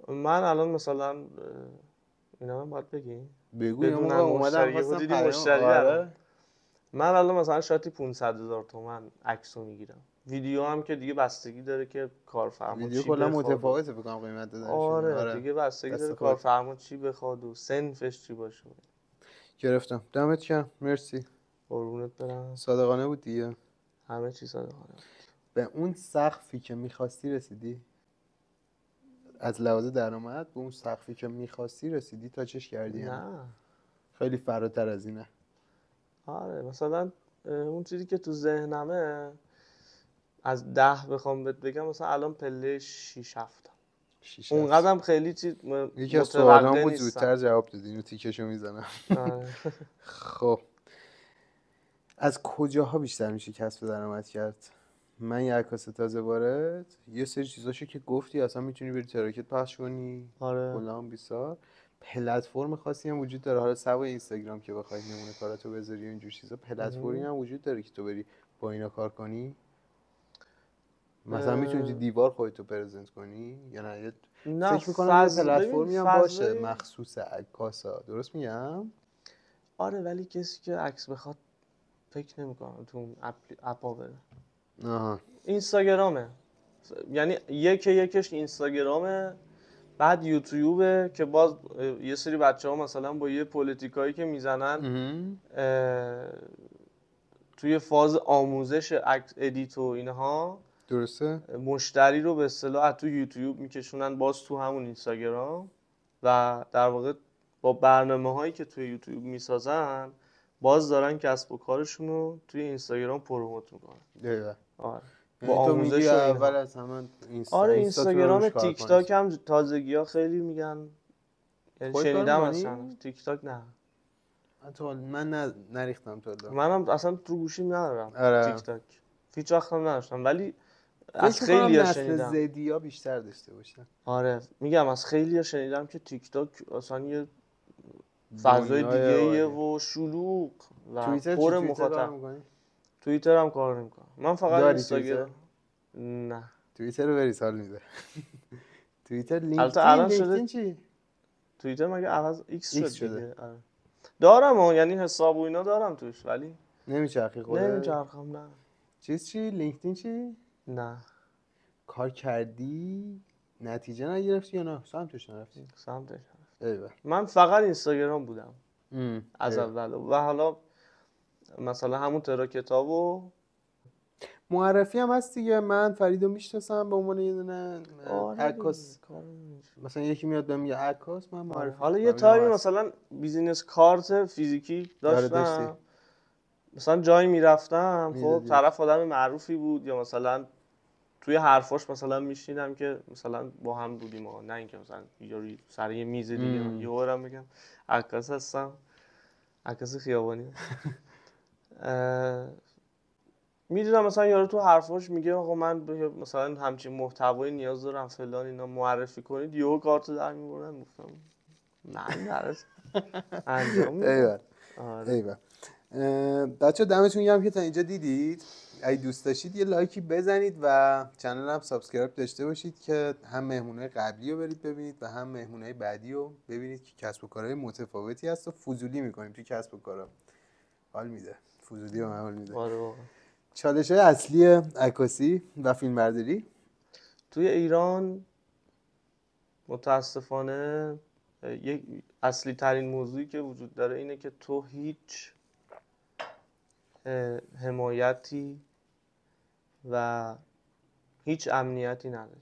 من الان مثلا اینا هم باید بگیم بگو یه موقع اومدم خواستم مشتری آره. من الان مثلا شاتی 500,000 تومن عکسو میگیرم. ویدیو هم که دیگه بستگی داره که کارفرما چی بخواد. ویدیو کلا متفاوته فکر کنم قیمت دادنش. آره دیگه بستگی داره کارفرما چی بخواد و سنفش چی باشه. گرفتم. دمت گرم. مرسی. قربونت برم. صادقانه بود دیگه. همه چی صادقانه بود. به اون سقفی که می‌خواستی رسیدی؟ از لحاظ درآمد به اون سقفی که می‌خواستی رسیدی؟ تا چش کردی؟ نه خیلی فراتر از اینه. آره مثلا اون چیزی که تو ذهنمه از 10 بخوام بهت بگم، مثلا الان پله 6 7. اون قدم خیلی چیز یکی از سوالام بود زودتر جواب دادی، اینو تیکشو میزنم. خب از کجاها بیشتر میشه کسب درآمد کرد؟ من یه عکاس تازه وارد، یه سری چیزاشو که گفتی اصلا میتونی بری تراکت پخش کنی. آره کلا بیسار پلتفرم خاصی هم وجود داره، حالا سوا اینستاگرام که بخوای نمونه کاراتو بذاری و اینجور چیزا، پلتفرمی هم وجود داره که تو بری با اینا کار کنی. مثلا میتونی تو دیوار خودتو پرزنت کنی یا نه؟ فکر میکنم یه پلتفرمی هم باشه مخصوص عکاسا، درست میگم؟ آره ولی کسی که عکس بخواد فکر نمیکنم تو اون اپا بره. اینستاگرامه، یعنی یکش اینستاگرامه، بعد یوتیوبه که باز یه سری بچه‌ها مثلا با یه پلیتیکایی که میزنن توی فاز آموزش ادیت و اینها، درسته، مشتری رو به اصطلاح تو یوتیوب میکشونن باز تو همون اینستاگرام و در واقع با برنامه‌هایی که توی یوتیوب میسازن باز دارن کسب و کارشون رو توی اینستاگرام پروموت میکنن. آره با آموزش و اول از همه آره اینستاگرام، تیک تاک هم تازگی‌ها خیلی میگن، یعنی شنیدم اصلا تیک تاک نه من نریختم تا منم اصلا تو گوشیم ندارم. آره. تیک تاک هیچ وقت هم نداشتم ولی از خیلی‌ها شنیدم زدیا بیشتر داشته باشن. آره میگم از خیلی‌ها شنیدم که تیک تاک اصلا یه فضای دیگه‌ایه و شلوغ و پر مخاطب. توییتر هم کار نمی‌کنم من، فقط اینستاگرام. نه توییتر رو بریز حال میده. توییتر لینکدین چی؟ توییتر مگه عوض ایکس شده؟ آره دارم یعنی حساب و اینا دارم توش ولی نمیچرخی خودت؟ نمیچرخم. نه چی؟ لینکدین چی؟ نه کار کردی؟ نتیجه نگرفتی یا نه سمتش نرفتی؟ سمتش ایوه. من فقط اینستاگرام بودم از اول و حالا مثلا همون ترا کتابو معرفی هم هست دیگه. من فریدو میشناسم به عنوان یه دونه عکاس. مثلا یکی میاد بهم میگه عکاس، من معرفی حالا یه تایمی مثلا بیزینس کارت فیزیکی داشتم، مثلا جایی میرفتم خب طرف آدم معروفی بود یا مثلا توی حرفاش مثلا میشینم که مثلا با هم بودیم ها، نه اینکه مثلا یاری سر یه میز دیگه من یه بارم بگم عکاس هستم، عکاس خیابانی. میدونم مثلا یارو تو حرفاش میگه آقا من مثلا همچین محتوایی نیاز دارم فلان اینا معرفی کنید، یهو کارت در میبرن. گفتم من درست انجام میدم. ایوه. بچه دمتون گرم که تا اینجا دیدید. اگه دوست داشتید یه لایکی بزنید و کانال هم سابسکرایب داشته باشید که هم مهمونای قبلی رو برید ببینید و هم مهمونای بعدی رو ببینید که کسب و کارهای متفاوتی هست و فضولی میکنیم توی کسب و کارا. حال میده فضولی و حال میده. چالش‌های اصلی عکاسی و فیلمبرداری توی ایران متاسفانه یک اصلی ترین موضوعی که وجود داره اینه که تو هیچ حمایتی و هیچ امنیتی نداری.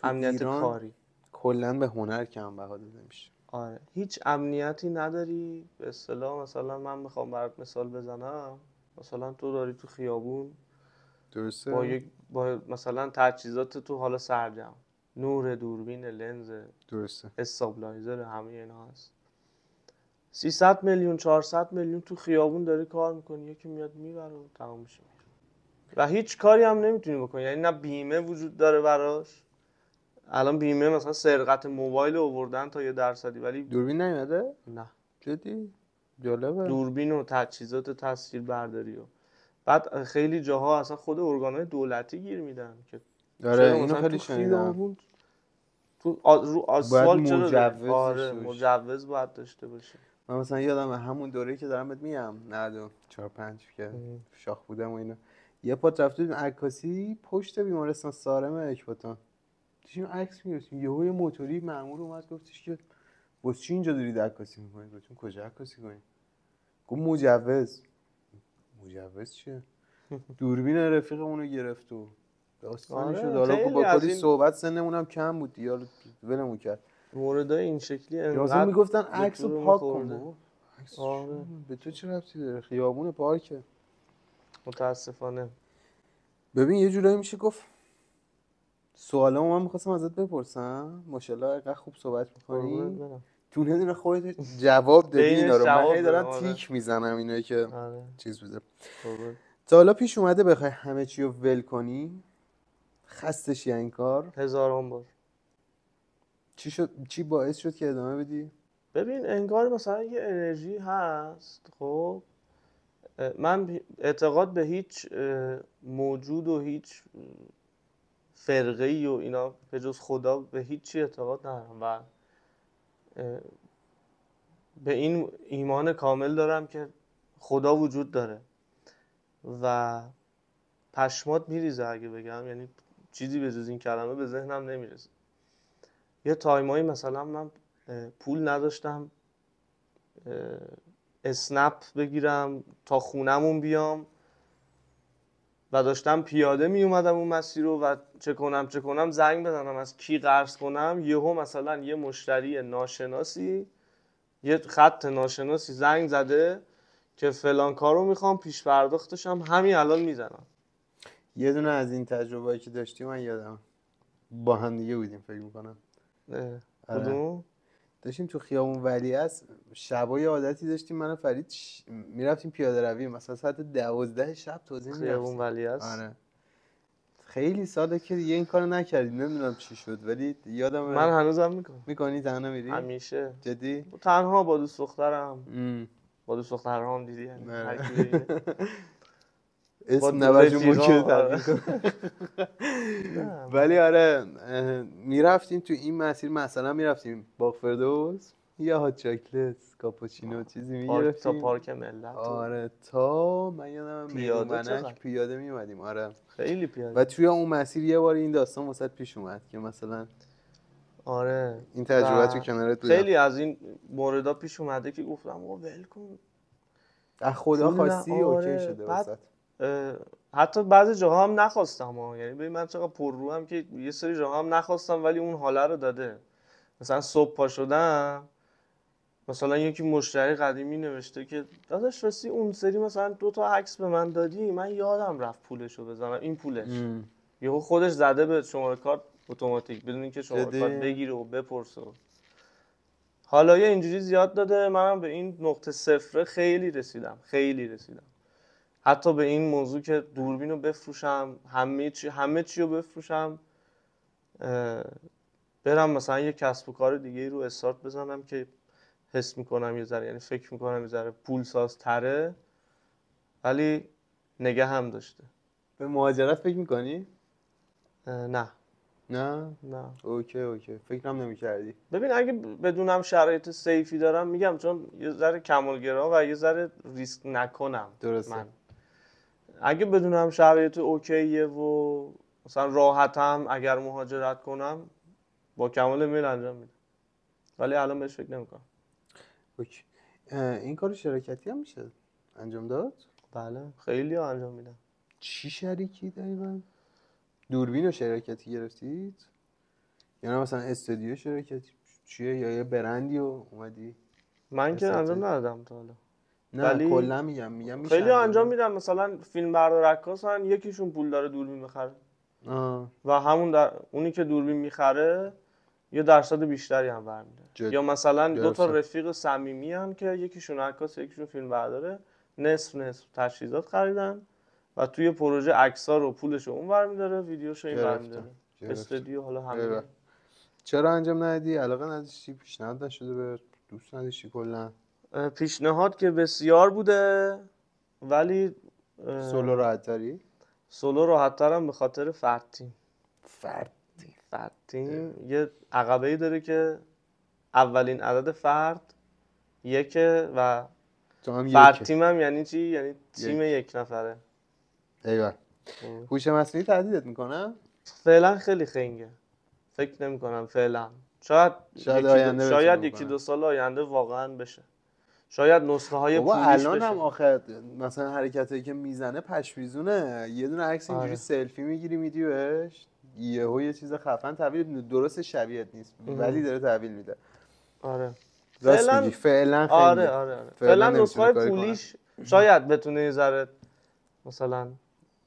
امنیت کاری کلا به هنر کم بها داده میشه. آره هیچ امنیتی نداری. به اصطلاح مثلا من میخوام برات مثال بزنم، مثلا تو داری تو خیابون درسته با مثلا تجهیزات تو حالا سرجم، نور، دوربین، لنز، درسته، استابلایزر، همه اینا هست. 300 میلیون 400 میلیون تو خیابون داری کار میکنی، یکی میاد میبره و تمام میشه و هیچ کاری هم نمیتونی بکنی. یعنی نه بیمه وجود داره براش. الان بیمه مثلا سرقت موبایل آوردن تا یه درصدی، ولی دوربین نیومده؟ نه. جدی؟ جالبه. دوربین و تجهیزات تصویر برداری و بعد خیلی جاها اصلا خود ارگان‌های دولتی گیر میدن که آره اینو خیلی شنیدم. تو رو آسفالت چرا مجوز باید داشته باشه. من مثلا یادم همون دوره‌ای که دارم بهت میگم 94 5 که شاخ بودم و اینا، یه پات رفتیم عکاسی پشت بیمارستان سارم اکباتان، داشتیم عکس می‌گرفتیم، یهو یه موتوری مأمور اومد گفتش که واسه چی اینجا دارید عکاسی می‌کنید؟ گفتم کجا عکاسی کنیم؟ گفت مجوز چیه؟ دوربین رفیقمون رو گرفت و داستانی شد. حالا با کلی صحبت سنمون هم کم بود دیگه، ولمون کرد. موردای این شکلی انقدر میگفتن عکسو پاک کن. آره به تو چه ربطی داره؟ خیابون پارکه. متاسفانه. ببین یه جورایی میشه گفت سوالامو من می‌خواستم ازت بپرسم، ماشاءالله اینقدر خوب صحبت می‌کنی، تو ندونه خودت جواب دادی اینا رو. من هی دارم تیک میزنم اینایی که چیز بوده. تا حالا پیش اومده بخوای همه چی رو ول کنی؟ خسته شی این کار؟ هزاران بار. چی باعث شد که ادامه بدی؟ ببین انگار مثلا یه انرژی هست. خب من اعتقاد به هیچ موجود و هیچ فرقه‌ای و اینا به جز خدا به هیچ چی اعتقاد ندارم و به این ایمان کامل دارم که خدا وجود داره و پشمات میریزه اگه بگم، یعنی چیزی به جز این کلمه به ذهنم نمیرسه. یه تایمایی مثلا من پول نداشتم اسنپ بگیرم تا خونمون بیام و داشتم پیاده می اومدم اون مسیر رو و چه کنم زنگ بزنم از کی قرض کنم، یهو مثلا یه مشتری ناشناسی، یه خط ناشناسی زنگ زده که فلان کارو میخوام، پیش پرداختش هم همین الان میزنم. یه دونه از این تجربه‌ای که داشتیم من یادم، با هم دیگه بودیم فکر میکنم. کدوم؟ داشتیم تو خیابون ولیعصر شبای عادتی داشتیم من و فرید میرفتیم پیاده روی، مثلا ساعت 12 شب تازه میرفتیم خیابون ولیعصر. آره خیلی ساله که دیگه این کارو نکردیم، نمیدونم چی شد ولی یادم من هنوزم میکنی تنها میری؟ همیشه. جدی؟ تنها با دوست دخترم. با دوست دخترام دیدی یعنی هر کی ببینه اسم نبرش ممکنه تغییر کنه. ولی آره میرفتیم تو این مسیر، مثلا میرفتیم باغ فردوس یا هات چاکلت کاپوچینو چیزی میگرفتیم تا پارک ملت. آره تا من یادم پیاده پیاده میومدیم. آره خیلی پیاده. و توی اون مسیر یه بار این داستان واسط پیش اومد که مثلا آره این تجربه تو کنارت بودم. خیلی از این موردا پیش اومده که گفتم آقا ول کن از خدا خواستی اوکی شده واسط. حتی بعضی جاها هم نخواستم یعنی ببین من چقدر پر رو هم که یه سری جاها هم نخواستم ولی اون حاله رو داده. مثلا صبح پا شدم مثلا یکی مشتری قدیمی نوشته که داداش راستی اون سری مثلا 2 تا عکس به من دادی من یادم رفت پولشو بزنم این پولش. یهو خودش زده به شماره کارت اتوماتیک بدون اینکه شماره کارت بگیره و بپرسه. حالا یه اینجوری زیاد داده. منم به این نقطه صفر خیلی رسیدم. حتی به این موضوع که دوربین رو بفروشم همه چی رو بفروشم برم مثلا یه کسب و کار دیگه رو استارت بزنم که حس میکنم یه ذره، یعنی فکر میکنم یه ذره پول ساز تره ولی نگه هم داشته. به مهاجرت فکر میکنی؟ نه اوکی فکرم نمیکردی. ببین اگه بدونم شرایط سیفی دارم میگم، چون یه ذره کمالگرا و یه ذره ریسک نکنم. درسته. من اگه بدونم شرایط اوکیه و مثلا راحتم اگر مهاجرت کنم با کمال میل انجام میدم ولی الان بهش فکر نمیکنم. اوکی. این کار شرکتی هم میشه انجام داد؟ بله خیلی ها انجام میدم. چی شریکی دقیقاً؟ دوربین رو شرکتی گرفتید؟ یا مثلا استودیو شرکتی چیه یا یه برندی رو اومدی؟ من که انجام ندادم تا حالا. نه ولی کلا میگم میشه خیلی انجام میدن. مثلا فیلم بردار عکاسن یکیشون پول داره دوربین میخره و همون اونی که دوربین میخره یه درصد بیشتری هم برمی‌داره. یا مثلا 2 تا رفیق صمیمی ان که یکیشون عکاس یکیشون فیلم برداره نصف تجهیزات خریدن و توی پروژه عکس‌ها رو پولش اون برمی‌داره ویدیوشو این برمی‌داره. استودیو حالا همین. چرا انجام ندادی؟ علاقه نداشتی؟ پیشنهاد نشده به دوست نداشتی کلا؟ پیشنهاد که بسیار بوده ولی سولو راحت‌تری؟ سولو راحت‌ترم به خاطر فرد تیم یه عقبه‌ای داره که اولین عدد فرد یکه و فرد تیمم یعنی چی؟ یعنی تیم یک نفره. ایوه. هوش مصنوعی تهدیدت میکنه؟ فعلا خیلی خنگه. فکر نمی کنم فعلا. شاید یکی دو سال آینده واقعا بشه. شاید نسخه های پولیش بشه. الان هم آخر مثلا حرکتایی که میزنه پشمیزونه. یه دونه عکس اینجوری سلفی میگیری میدی بهش یهو یه چیز خفن تحویل درست شبیهت نیست ولی داره تحویل میده. آره راست میگی فعلا خیلی. آره. فعلا نسخه های پولیش شاید بتونه یه ذره مثلا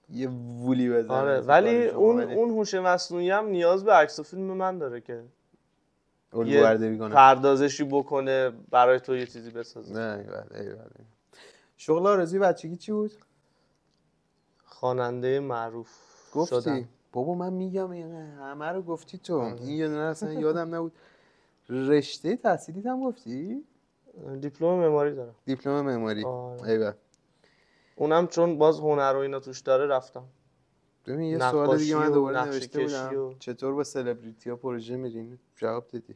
یه وولی بزنه. آره ولی اون هوش مصنوعی هم نیاز به عکس و فیلم من داره که الگوبرداری کنه، پردازشی بکنه برای تو یه چیزی بسازه. نه ایول. شغل آرزوی بچگی چی بود؟ خواننده معروف گفتی شدم. بابا من میگم همه رو گفتی تو. این یه دونه اصلا یادم نبود. رشته تحصیلیت هم گفتی؟ دیپلم معماری دارم. دیپلم معماری. ایول. اونم چون باز هنر و اینا توش داره رفتم. ببین یه سوال دیگه من دوباره نوشته بودم چطور با سلبریتی ها پروژه میرین؟ جواب دادی.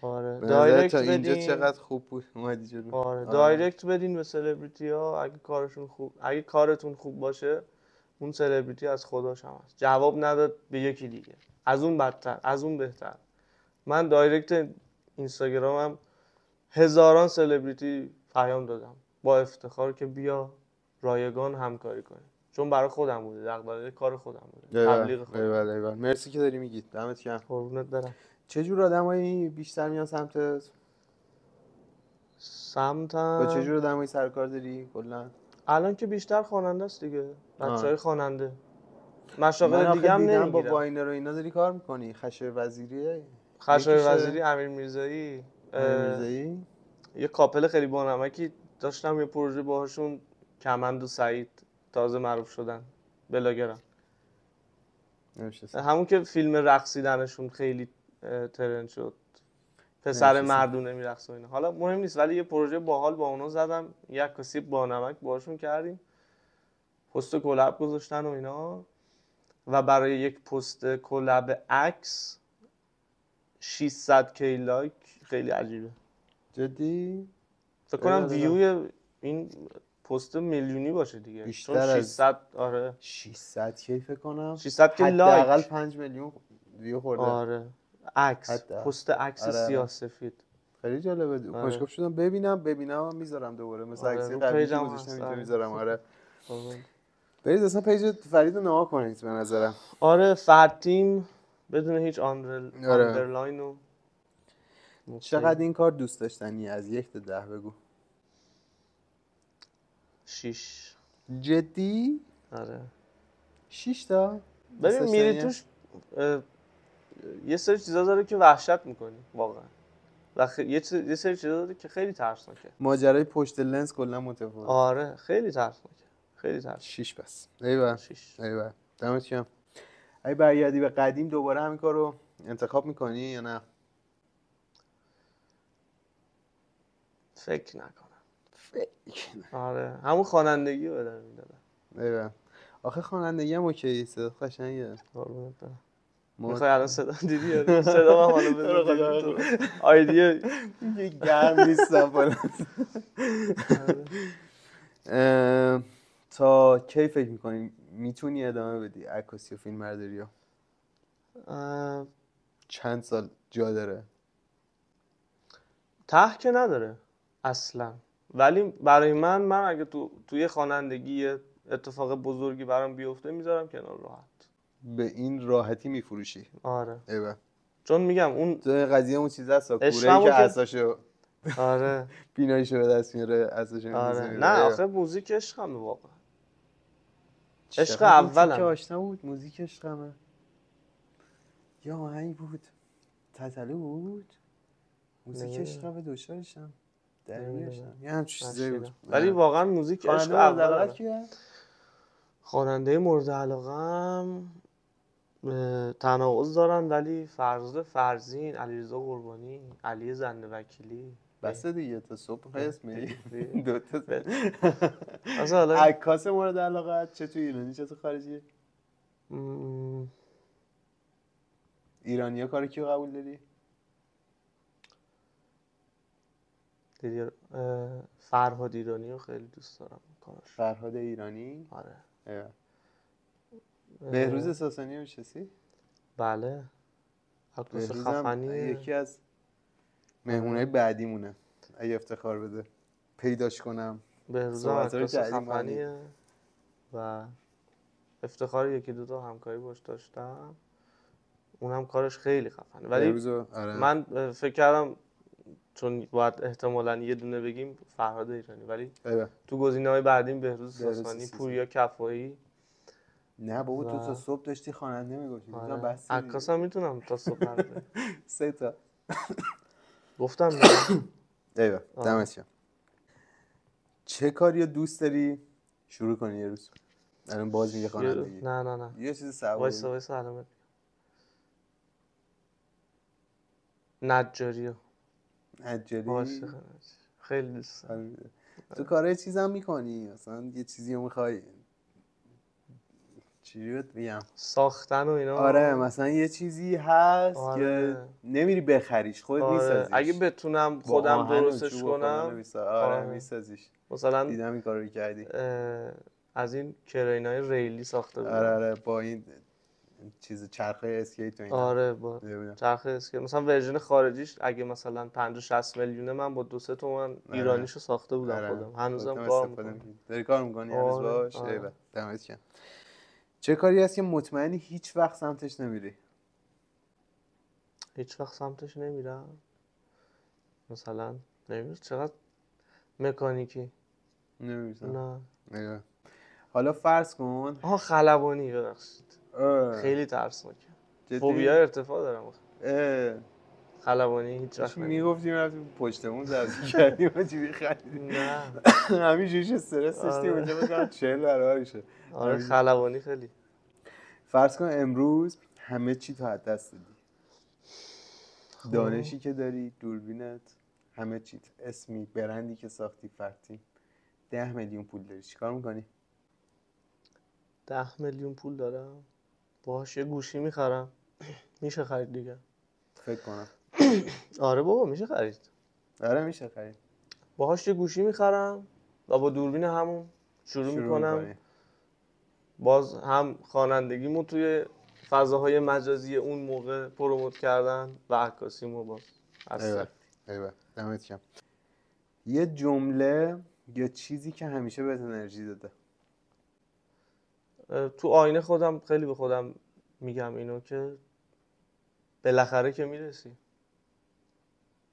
آره دایرکت بدین. اینجا چقدر خوب بود اومدی جلو. آره دایرکت بدین به سلبریتی ها اگه کارتون خوب باشه اون سلبریتی از خداش هم هست. جواب نداد به یکی دیگه از اون بدتر از اون بهتر. من دایرکت اینستاگرامم هزاران سلبریتی پیام دادم با افتخار که بیا رایگان همکاری کنیم، چون برای خودم بوده، دغدغه کار خودم بوده، تبلیغ خودم. ایول. مرسی که داری میگی. دمت گرم. قربونت برم. چه جور آدمایی بیشتر میان سمتت؟ با چه جور آدمایی سر کار داری کلا؟ الان که بیشتر خواننده است دیگه، بچهای خواننده. مشاغل دیگه هم نمیگیرم. با واینر و اینا داری کار میکنی؟ خشایار وزیری، امیر میرزایی. یه کاپل خیلی بانمکی داشتم یه پروژه باهاشون، کمند و سعید تازه معروف شدن بلاگرن. همون که فیلم رقصیدنشون خیلی ترند شد، پسر مردونه میرقصه و اینا. حالا مهم نیست ولی یه پروژه باحال با اونا زدم، یک عکاسی بانمک باهاشون کردیم، پست کلاب گذاشتن و اینا و برای یک پست کلاب عکس 600 کی لایک خیلی عجیبه. جدی؟ فکر کنم ویوی این پست میلیونی باشه دیگه. بیشتر 600 آره 600 کی فکر کنم 600 که لایک حداقل 5 میلیون ویو خورده. آره عکس پست عکس سیاه سفید خیلی جالبه. کنجکاو شدم ببینم میذارم دوباره مثل عکس قبلی که گذاشتم اینجا میذارم. آره برید اصلا پیج فرید رو نگاه کنید به نظرم. آره فردتیم بدون هیچ آندرلاین و چقدر این کار دوست داشتنی؟ از 1 تا 10 بگو. 6. جدی؟ آره 6 تا؟ ببین میری توش یه سری چیزا داره که وحشت میکنی واقعا و یه سری چیزا داره که خیلی ترسناکه. ماجرای پشت لنز کلا متفاوته. آره خیلی ترسناکه، خیلی ترسناکه. 6 بس. ایول دمت گرم. اگه برگردی به قدیم دوباره همین کارو انتخاب میکنی یا نه؟ فکر نکنم. آره همون خوانندگی رو بدم میدادم. ایول آخه خوانندگی هم اوکی، صدا قشنگه. قربونت برم. میخوای الان صدا دیدی؟ صدا من حالا بزن آیدیه یه گرم نیستم فلان. تا کی فکر میکنی میتونی ادامه بدی عکاسی و فیلم برداری رو؟ چند سال جا داره؟ ته که نداره اصلا، ولی برای من اگه توی خوانندگی اتفاق بزرگی برام بیفته میذارم کنار راحت. به این راحتی میفروشی؟ آره ایوه. چون میگم اون قضیه اون چیز هست کوره‌ای که اساسشو آره بیناییشو به دست میاره اساسشو آره نه آخه موزیک عشقمه واقعا. عشق اولم که آشنا بود. موزیک عشقمه یا آهنگ بود تتلو بود موزیک عشقمه دوشارشم درگیرشم یه همچین چیزایی بود. ولی واقعا موزیک عشق اولم. خواننده مورد علاقه‌ام تناقض دارن ولی فرزاد فرزین، علیرضا قربانی، علی زنده وکیلی. بس دیگه تا صبح میخوای اسم دو تا مثلا عکاس مورد علاقه چه تو ایرانی چه تو خارجی؟ ایرانی‌ها کارو کیو قبول داری؟ دیگه فرهاد ایرانی رو خیلی دوست دارم کارش. فرهاد ایرانی؟ آره. بهروز ساسانی رو میشناسی؟ بله. عکاس خفنیه. یکی از مهمونای بعدیمونه اگه افتخار بده پیداش کنم. بهروز عکاس خفنیه و افتخار یکی دو تا همکاری باش داشتم. اونم کارش خیلی خفنه ولی من فکر کردم چون باید احتمالاً یه دونه بگیم فرهاد ایرانی ولی تو گزینه‌های بعدیم بهروز ساسانی، پوریا کفایی. نه بابا تو تا صبح داشتی خواننده میگفتی. آره. بس عکاسم میتونم تا صبح حرف 3 تا گفتم نه. ایوه دمت گرم. چه کاری دوست داری شروع کنی یه روز؟ الان باز میگه خوانندگی. نه یه چیز سوال. وایسا علامت نجاری خیلی دوست دارم. تو کارهای چیزام میکنی مثلا یه چیزی رو میخوای چی رو بگم ساختن و اینا؟ آره مثلا یه چیزی هست که نمیری بخریش خودت میسازیش. اگه بتونم خودم درستش کنم آره میسازیش. مثلا دیدم این کارو کردی. از این کرینای ریلی ساخته بودم. آره با این چیز چرخه اسکیت و اینا. آره با چرخه اسکیت مثلا ورژن خارجیش اگه مثلا 50-60 میلیونه من با 2-3 تومن ایرانیشو ساخته بودم خودم. هنوزم کار میکنم. داری کار میکنی هنوز باش؟ ایوه دمت گرم. چه کاری هست که مطمئنی هیچ وقت سمتش نمیری؟ هیچ وقت سمتش نمیرم؟ مثلا نمیدونم چقدر مکانیکی نمیرم. نه حالا فرض کن خلبانی ببخشید خیلی ترسناکه. فوبیا ارتفاع دارم خلبانی هیچ وقت میگفتیم رفتیم پشتمون زرزی کردیم و چی خریدیم. نه همین جوش استرس داشتیم اونجا بکنم 40 برابرشه. آره خلبانی خیلی. فرض کن امروز همه چی تو حد دست دادی. دانشی که داری، دوربینت، همه چیت، اسمی، برندی که ساختی، فرتی، 10 میلیون پول داری، چیکار میکنی؟ 10 میلیون پول دارم باهاش یه گوشی میخرم. میشه خرید دیگه فکر کنم. آره بابا میشه خرید. آره میشه خرید. باهاش یه گوشی میخرم و با دوربین همون شروع میکنم. باز هم خوانندگیمو توی فضاهای مجازی اون موقع پروموت کردن و عکاسیمو باز ایوه دمت گرم. یه جمله یا چیزی که همیشه بهت انرژی داده. تو آینه خودم خیلی به خودم میگم اینو که بالاخره که میرسی.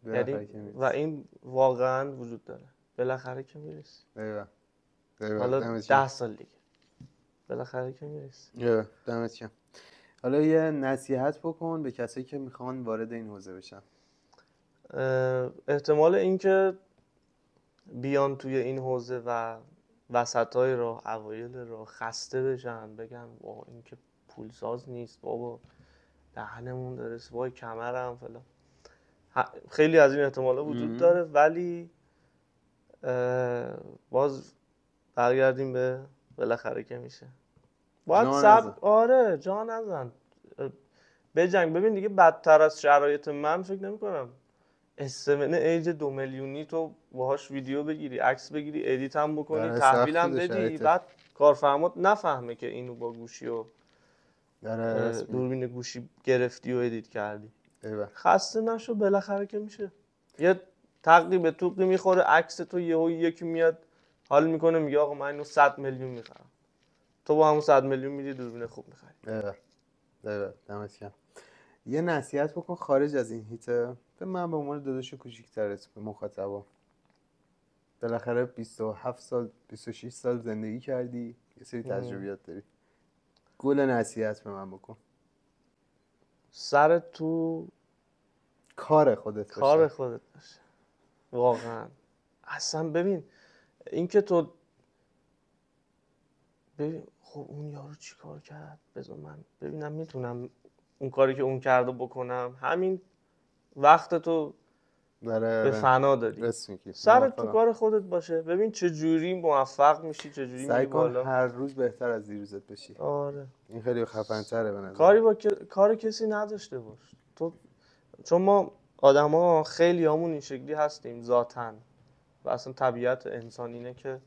یعنی و این واقعا وجود داره. بالاخره که میرسی. حالا 10 سال دیگه بالاخره که میرسی. دمت گرم. حالا یه نصیحت بکن به کسایی که میخوان وارد این حوزه بشن. احتمال اینکه بیان توی این حوزه و وسطای راه، اوایل راه خسته بشن، بگن وا این که پولساز نیست بابا، دهنمون داره وای کمرم فلان. خیلی از این احتمالا وجود داره، ولی باز برگردیم به بالاخره که میشه. باید صبر. آره جا نزن، بجنگ. ببین دیگه بدتر از شرایط من فکر نمی کنم S7 ایج 2 میلیونی تو باهاش ویدیو بگیری، عکس بگیری، ادیت هم بکنی، تحویل هم بدی، بعد کارفرمات نفهمه که اینو با گوشی و دوربین گوشی گرفتی و ادیت کردی. خسته نشو، بالاخره که میشه. یه تقی به توقی میخوره، عکس تو یکی میاد حال میکنه میگه آقا من اینو 100 میلیون میخرم، تو با همون 100 میلیون میدی دوربین خوب میخری. دمت گرم. یه نصیحت بکن خارج از این هیته به من به عنوان داداش کوچیک‌ترت به مخاطبا. بالاخره 27 سال 26 سال زندگی کردی، یه سری تجربیات داری. گل نصیحت به من بکن. سرت تو کار خودت باشه. واقعا. اصلا ببین این که تو ببین خب اون یارو چی کار کرد، بذار من ببینم میتونم اون کاری که اون کرده بکنم. همین وقت تو به فنا دادی. سرت تو کار خودت باشه. ببین چه جوری موفق میشی، چه جوری میری بالا. هر روز بهتر از دیروزت بشی. آره این خیلی خفن‌تره به نظر. کاری با کار کسی نداشته باش تو. چون ما آدما خیلی همون این شکلی هستیم ذاتاً و اصلا طبیعت انسان اینه که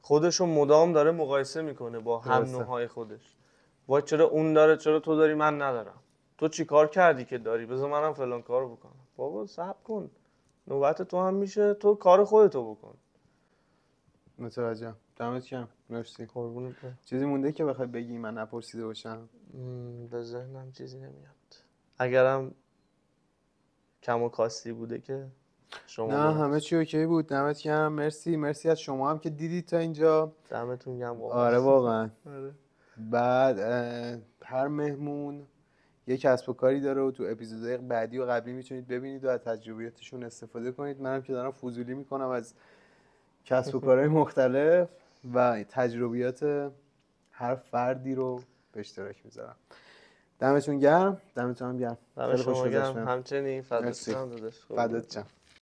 خودشو مدام داره مقایسه میکنه با هم نوعهای خودش. وای چرا اون داره، چرا تو داری من ندارم، تو چی کار کردی که داری، بذار منم فلان کارو بکنم. بابا صبر کن، نوبت تو هم میشه، تو کار خودتو بکن. متوجهم. دمت گرم. مرسی. قربونت. چیزی مونده که بخوای بگی من نپرسیده باشم؟ به ذهنم چیزی نمیاد. اگرم کم و کاستی بوده که شما نه همه چی اوکی بود. دمت گرم. مرسی از شما هم که دیدید تا اینجا. دمتون گرم واقعا. آره واقعا. بعد هر مهمون یک کسب و کاری داره و تو اپیزودهای بعدی و قبلی میتونید ببینید و از تجربیاتشون استفاده کنید. منم که دارم فضولی میکنم از کسب و کارهای مختلف و تجربیات هر فردی رو به اشتراک میذارم. دمتون گرم. دمتون هم گرم. خیلی خوش گذشت. همچنین فدات شم.